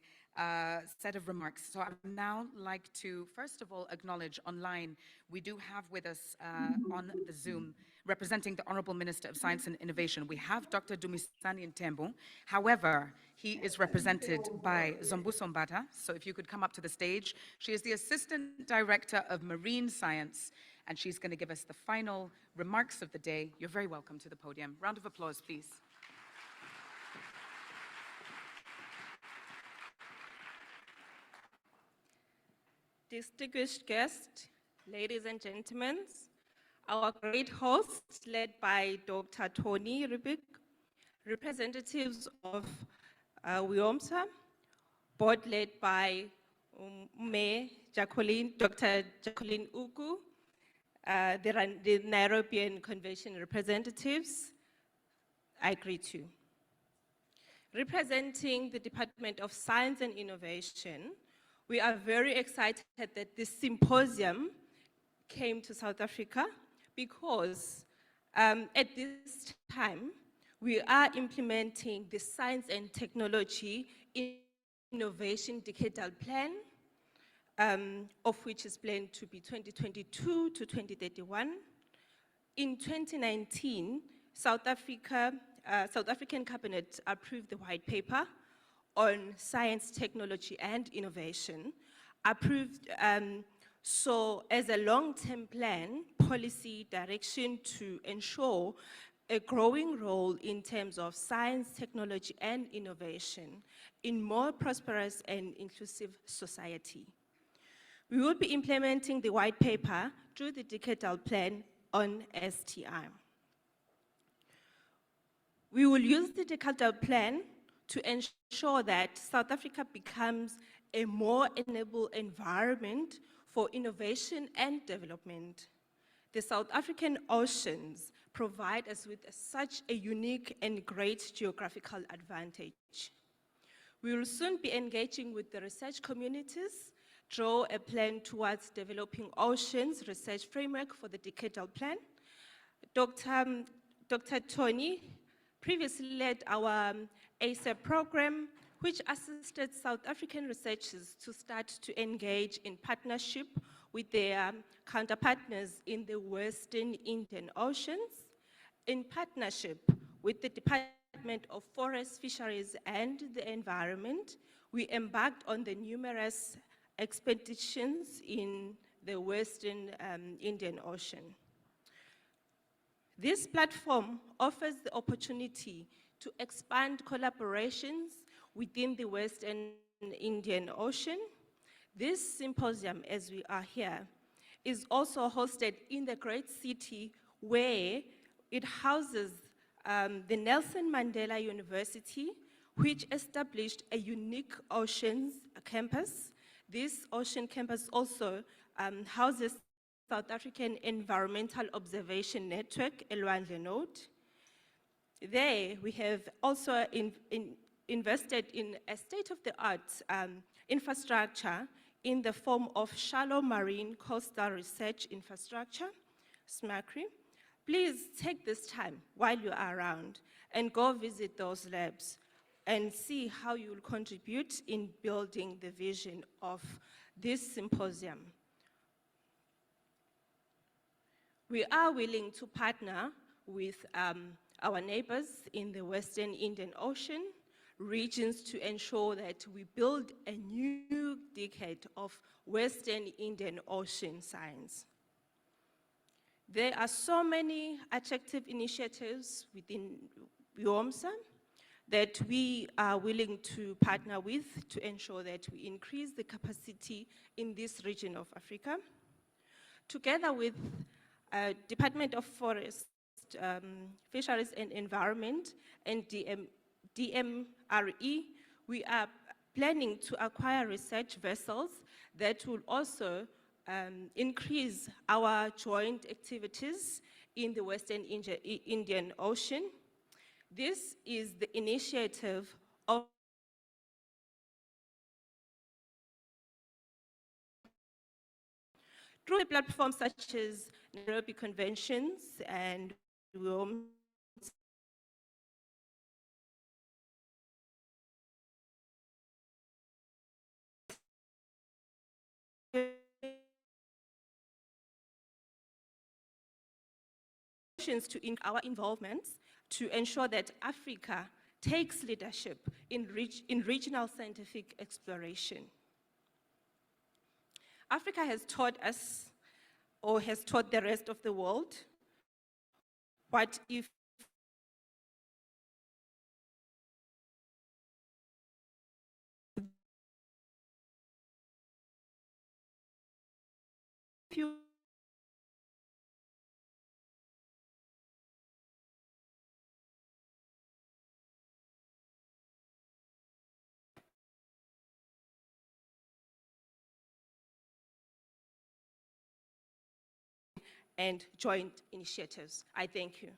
set of remarks. So I would now like to, first of all, acknowledge online, we do have with us on the Zoom, representing the Honorable Minister of Science and Innovation, we have Dr. Dumisani Ntembu. However, he is represented by Zombuso Mbata. So if you could come up to the stage. She is the Assistant Director of Marine Science, and she's going to give us the final remarks of the day. You're very welcome to the podium. Round of applause, please. Distinguished guests, ladies and gentlemen, our great host, led by Dr. Tony Ribbink, representatives of WIOMSA, board led by Mayor Jacqueline, Dr. Jacqueline Ugu, the Nairobi Convention representatives, I greet you. Representing the Department of Science and Innovation, we are very excited that this symposium came to South Africa because at this time, we are implementing the Science and Technology Innovation Decadal Plan, of which is planned to be 2022 to 2031. In 2019, South African Cabinet approved the white paper on science, technology, and innovation, approved so as a long-term plan, policy direction to ensure a growing role in terms of science, technology, and innovation in more prosperous and inclusive society. We will be implementing the white paper through the decadal plan on STI. We will use the decadal plan to ensure that South Africa becomes a more enabled environment for innovation and development. The South African oceans provide us with such a unique and great geographical advantage. We will soon be engaging with the research communities, draw a plan towards developing oceans research framework for the decadal plan. Dr. Tony previously led our ASA program, which assisted South African researchers to start to engage in partnership with their counterpartners in the Western Indian Oceans. In partnership with the Department of Forest, Fisheries, and the Environment, we embarked on the numerous expeditions in the Western Indian Ocean. This platform offers the opportunity to expand collaborations within the Western Indian Ocean. This symposium, as we are here, is also hosted in the great city where it houses the Nelson Mandela University, which established a unique oceans campus. This ocean campus also houses South African Environmental Observation Network, Elwandle Node. There, we have also invested in a state-of-the-art infrastructure in the form of shallow marine coastal research infrastructure, SMACRI. Please take this time while you are around and go visit those labs and see how you will contribute in building the vision of this symposium. We are willing to partner with our neighbors in the Western Indian Ocean regions to ensure that we build a new decade of Western Indian Ocean science. There are so many attractive initiatives within WIOMSA that we are willing to partner with to ensure that we increase the capacity in this region of Africa. Together with Department of Forest, Fisheries and Environment and DMRE, we are planning to acquire research vessels that will also increase our joint activities in the Western Indian Ocean. This is the initiative of Through platforms such as Nairobi Conventions and WIOMSA, to our involvements to ensure that Africa takes leadership in regional scientific exploration. Africa has taught us, or has taught the rest of the world, what if you and joint initiatives. I thank you.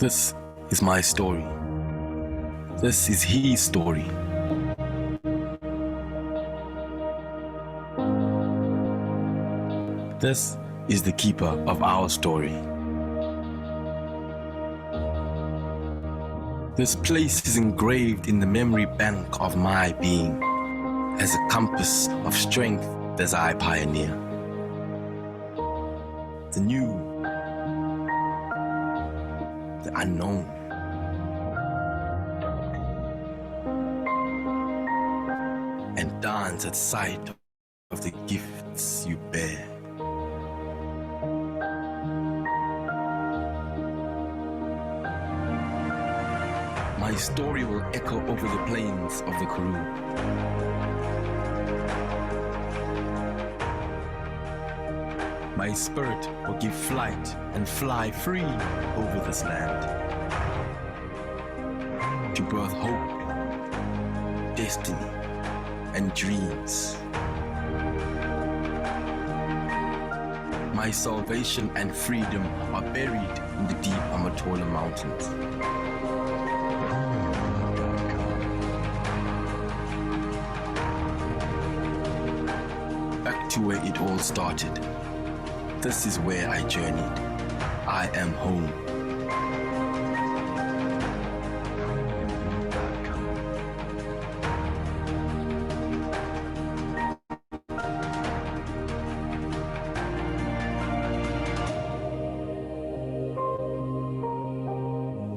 This is my story. This is his story. This is the keeper of our story. This place is engraved in the memory bank of my being, as a compass of strength as I pioneer. The new, the unknown. And dance at sight of the gifts you bear. My story will echo over the plains of the Karoo. My spirit will give flight and fly free over this land, to birth hope, destiny, and dreams. My salvation and freedom are buried in the deep Amatola Mountains. Back to where it all started. This is where I journeyed. I am home.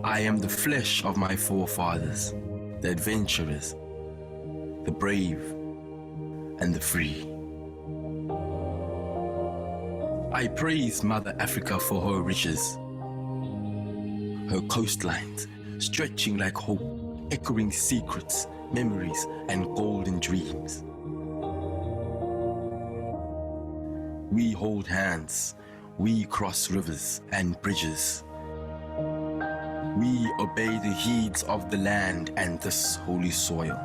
I am the flesh of my forefathers, the adventurers, the brave, and the free. I praise Mother Africa for her riches, her coastlines stretching like hope, echoing secrets, memories, and golden dreams. We hold hands, we cross rivers and bridges. We obey the heeds of the land and this holy soil.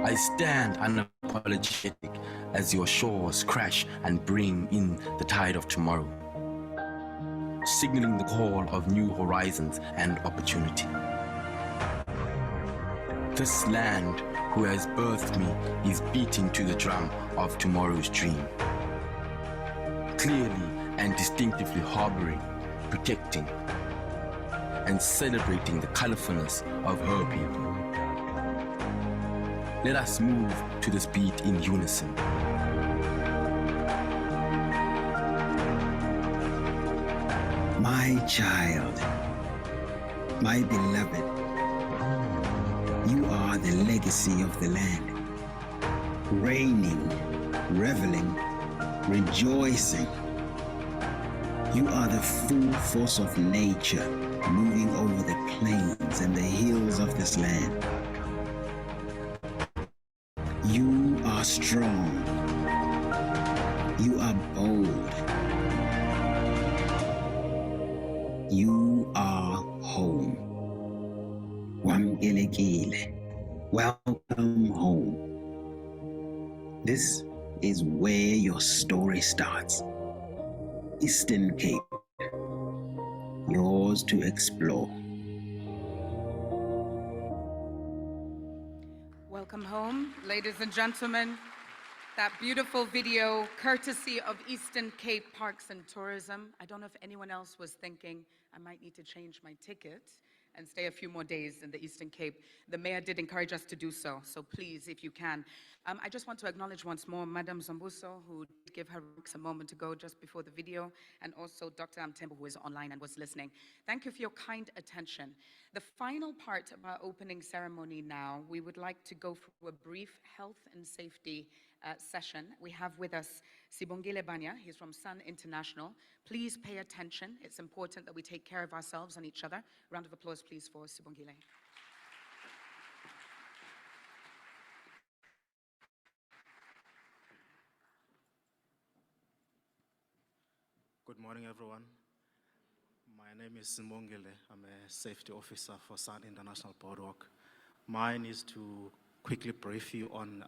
I stand unapologetic as your shores crash and bring in the tide of tomorrow, signaling the call of new horizons and opportunity. This land who has birthed me is beating to the drum of tomorrow's dream, clearly and distinctively harboring, protecting, and celebrating the colorfulness of her people. Let us move to this beat in unison. My child, my beloved, you are the legacy of the land, reigning, reveling, rejoicing. You are the full force of nature moving over the plains and the hills of this land. You are strong. You are bold. You are home. Wamgelekile. Welcome home. This is where your story starts. Eastern Cape, yours to explore. Welcome home, ladies and gentlemen. That beautiful video, courtesy of Eastern Cape Parks and Tourism. I don't know if anyone else was thinking, I might need to change my ticket and stay a few more days in the Eastern Cape. The mayor did encourage us to do so, so please, if you can. I just want to acknowledge once more Madam Zombuso, who did give her remarks a moment ago just before the video, and also Dr. Amtembo, who is online and was listening. Thank you for your kind attention. The final part of our opening ceremony now, we would like to go through a brief health and safety session. We have with us Sibongile Banya. He's from Sun International. Please pay attention. It's important that we take care of ourselves and each other. Round of applause, please, for Sibongile. Good morning, everyone. My name is Sibongile. I'm a safety officer for Sun International Boardwalk. Mine is to quickly brief you on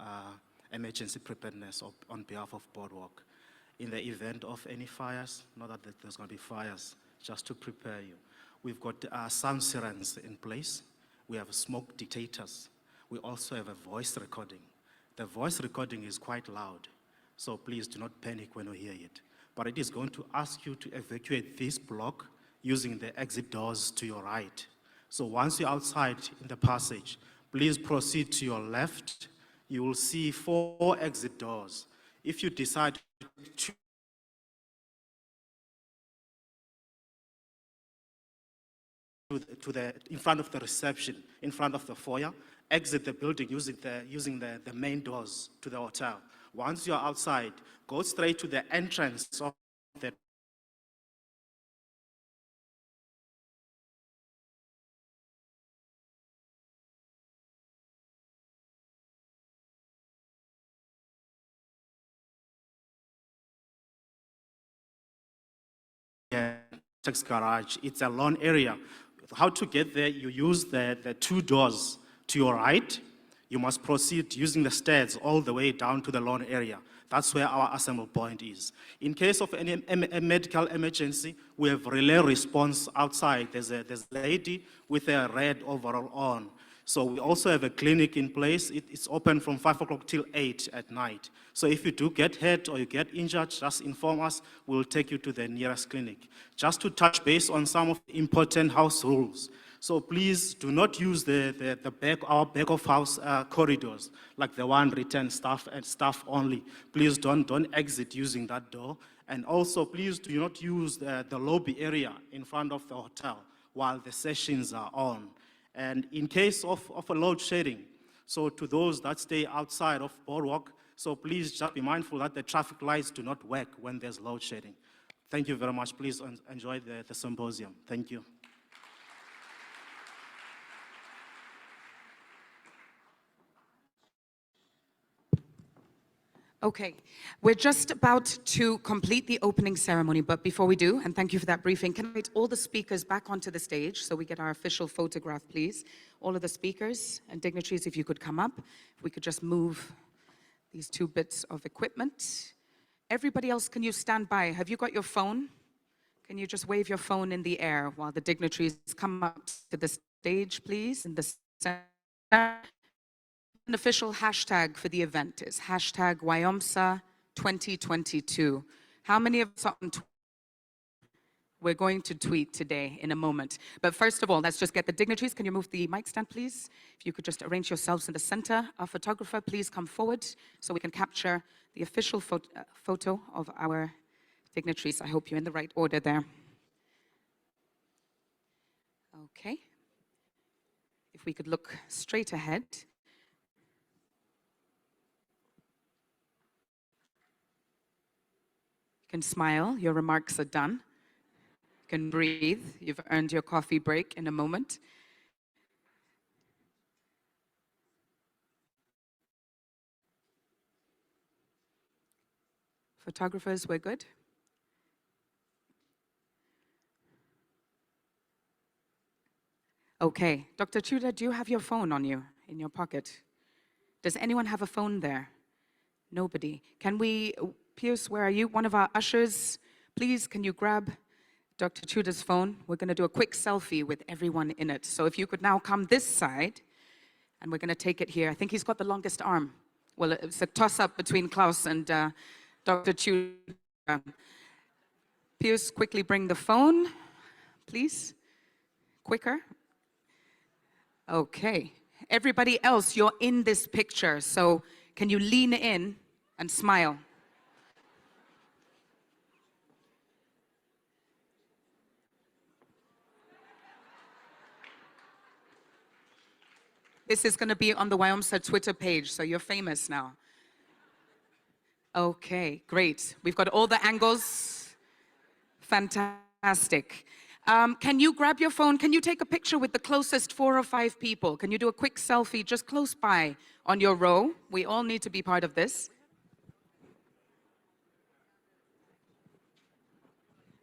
emergency preparedness on behalf of Boardwalk. In the event of any fires, not that there's going to be fires, just to prepare you. We've got sound sirens in place. We have smoke detectors. We also have a voice recording. The voice recording is quite loud, so please do not panic when you hear it. But it is going to ask you to evacuate this block using the exit doors to your right. So once you're outside in the passage, please proceed to your left. You will see 4 exit doors. If you decide to in front of the reception, in front of the foyer, exit the building using the main doors to the hotel. Once you're outside, go straight to the entrance of the tax garage. It's a lawn area. How to get there? You use the 2 doors to your right. You must proceed using the stairs all the way down to the lawn area. That's where our assembly point is. In case of any medical emergency, we have relay response outside. There's a lady with a red overall on. So we also have a clinic in place. It's open from 5 o'clock till 8 at night. So if you do get hurt or you get injured, just inform us. We'll take you to the nearest clinic. Just to touch base on some of the important house rules. So please do not use our back of house corridors, like the one return staff and staff only. Please don't exit using that door. And also please do not use the lobby area in front of the hotel while the sessions are on. And in case of a load shedding, so to those that stay outside of Boardwalk, so please just be mindful that the traffic lights do not work when there's load shedding. Thank you very much. Please enjoy the symposium. Thank you. Okay, we're just about to complete the opening ceremony, but before we do, and thank you for that briefing, can I invite all the speakers back onto the stage so we get our official photograph, please? All of the speakers and dignitaries, if you could come up. If we could just move these 2 bits of equipment. Everybody else, can you stand by? Have you got your phone? Can you just wave your phone in the air while the dignitaries come up to the stage, please? In the center. An official hashtag for the event is hashtag WIOMSA 2022. How many of us are on Twitter? We're going to tweet today in a moment. But first of all, let's just get the dignitaries. Can you move the mic stand, please? If you could just arrange yourselves in the center. Our photographer, please come forward so we can capture the official photo of our dignitaries. I hope you're in the right order there. Okay. If we could look straight ahead. You can smile, your remarks are done. You can breathe, you've earned your coffee break in a moment. Photographers, we're good? Okay. Dr. Tuda, do you have your phone on you, in your pocket? Does anyone have a phone there? Nobody. Can we, Pierce, where are you? One of our ushers, please, can you grab Dr. Tuda's phone? We're going to do a quick selfie with everyone in it. So if you could now come this side, and we're going to take it here. I think he's got the longest arm. Well, it's a toss-up between Claes and Dr. Tuda. Pierce, quickly bring the phone, please. Quicker. Okay. Everybody else, you're in this picture, so can you lean in and smile? This is going to be on the WIOMSA Twitter page, so you're famous now. Okay, great. We've got all the angles. Fantastic. Can you grab your phone? Can you take a picture with the closest 4 or 5 people? Can you do a quick selfie just close by on your row? We all need to be part of this.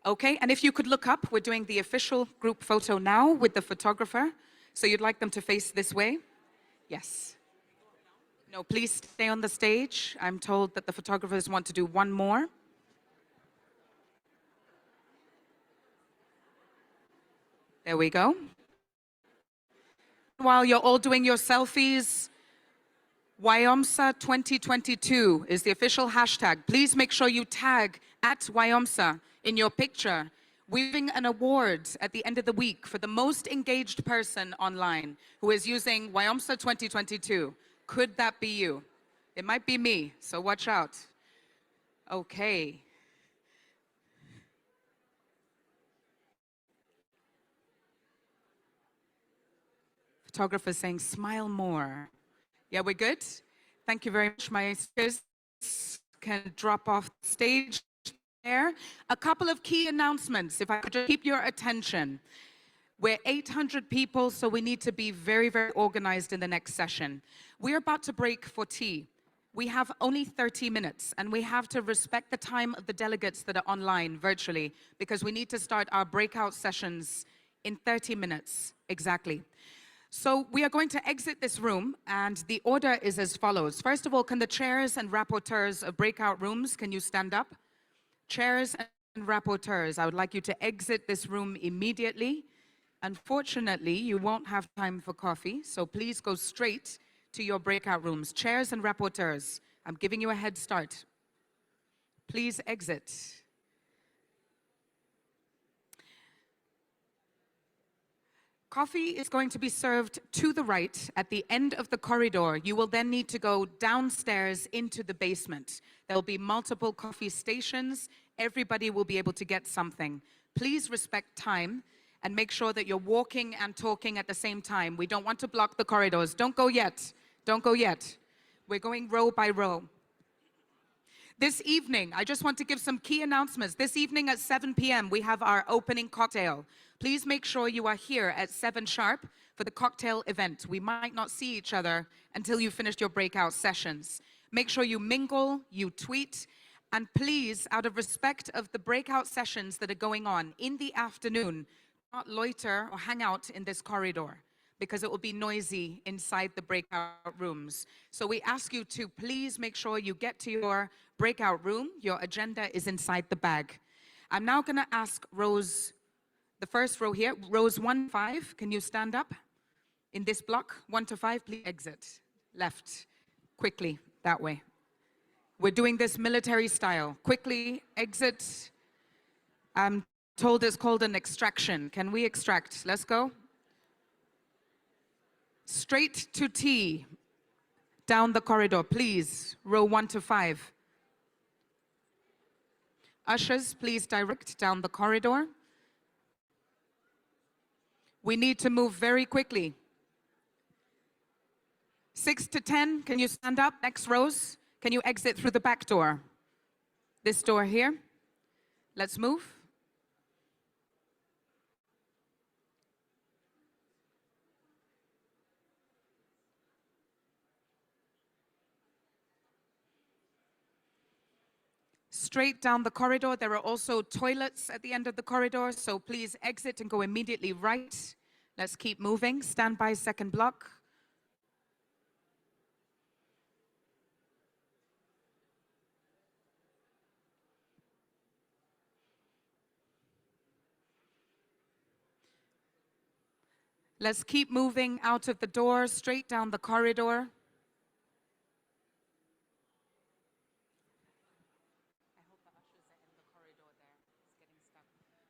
Okay, and if you could look up, we're doing the official group photo now with the photographer. So you'd like them to face this way? Yes. No, please stay on the stage. I'm told that the photographers want to do one more. There we go. While you're all doing your selfies, WIOMSA 2022 is the official hashtag. Please make sure you tag @WIOMSA in your picture. We're giving an award at the end of the week for the most engaged person online who is using WIOMSA 2022. Could that be you? It might be me, so watch out. Okay. Photographer saying, smile more. Yeah, we're good? Thank you very much. My speakers can drop off stage there. A couple of key announcements, if I could just keep your attention. We're 800 people, so we need to be very, very organized in the next session. We're about to break for tea. We have only 30 minutes, and we have to respect the time of the delegates that are online virtually, because we need to start our breakout sessions in 30 minutes, exactly. So we are going to exit this room, and the order is as follows. First of all, can the chairs and rapporteurs of breakout rooms, can you stand up? Chairs and rapporteurs, I would like you to exit this room immediately. Unfortunately, you won't have time for coffee, so please go straight to your breakout rooms. Chairs and rapporteurs, I'm giving you a head start. Please exit. Coffee is going to be served to the right at the end of the corridor. You will then need to go downstairs into the basement. There will be multiple coffee stations. Everybody will be able to get something. Please respect time and make sure that you're walking and talking at the same time. We don't want to block the corridors. Don't go yet. Don't go yet. We're going row by row. This evening, I just want to give some key announcements. This evening at 7 p.m., we have our opening cocktail. Please make sure you are here at 7 sharp for the cocktail event. We might not see each other until you finish your breakout sessions. Make sure you mingle, you tweet, and please, out of respect of the breakout sessions that are going on in the afternoon, not loiter or hang out in this corridor, because it will be noisy inside the breakout rooms. So we ask you to please make sure you get to your breakout room. Your agenda is inside the bag. I'm now going to ask rows, the first row here, rows 1 to 5. Can you stand up in this block? 1 to 5, please exit. Left, quickly, that way. We're doing this military style. Quickly exit. I'm told it's called an extraction. Can we extract? Let's go. Straight to T, down the corridor, please, row 1 to 5. Ushers, please direct down the corridor. We need to move very quickly. 6 to 10, can you stand up? Next rows, can you exit through the back door? This door here. Let's move. Straight down the corridor. There are also toilets at the end of the corridor, so please exit and go immediately right Let's keep moving. Stand by, second block. Let's keep moving out of the door, straight down the corridor.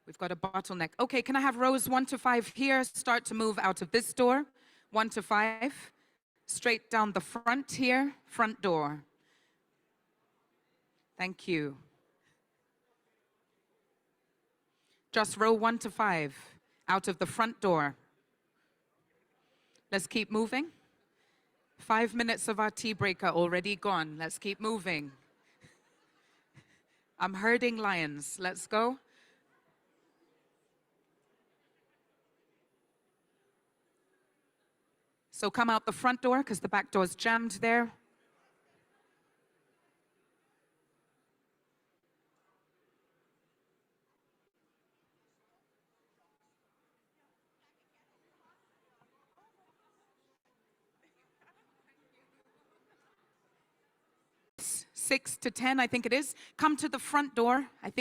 We've got a bottleneck. Okay, can I have rows 1 to 5 here? Start to move out of this door. 1 to 5. Straight down the front here, front door. Thank you. Just row 1 to 5, out of the front door. Let's keep moving. 5 minutes of our tea break are already gone. Let's keep moving. I'm herding lions. Let's go. So come out the front door, because the back door's jammed there. Six to 10, I think it is. Come to the front door. I think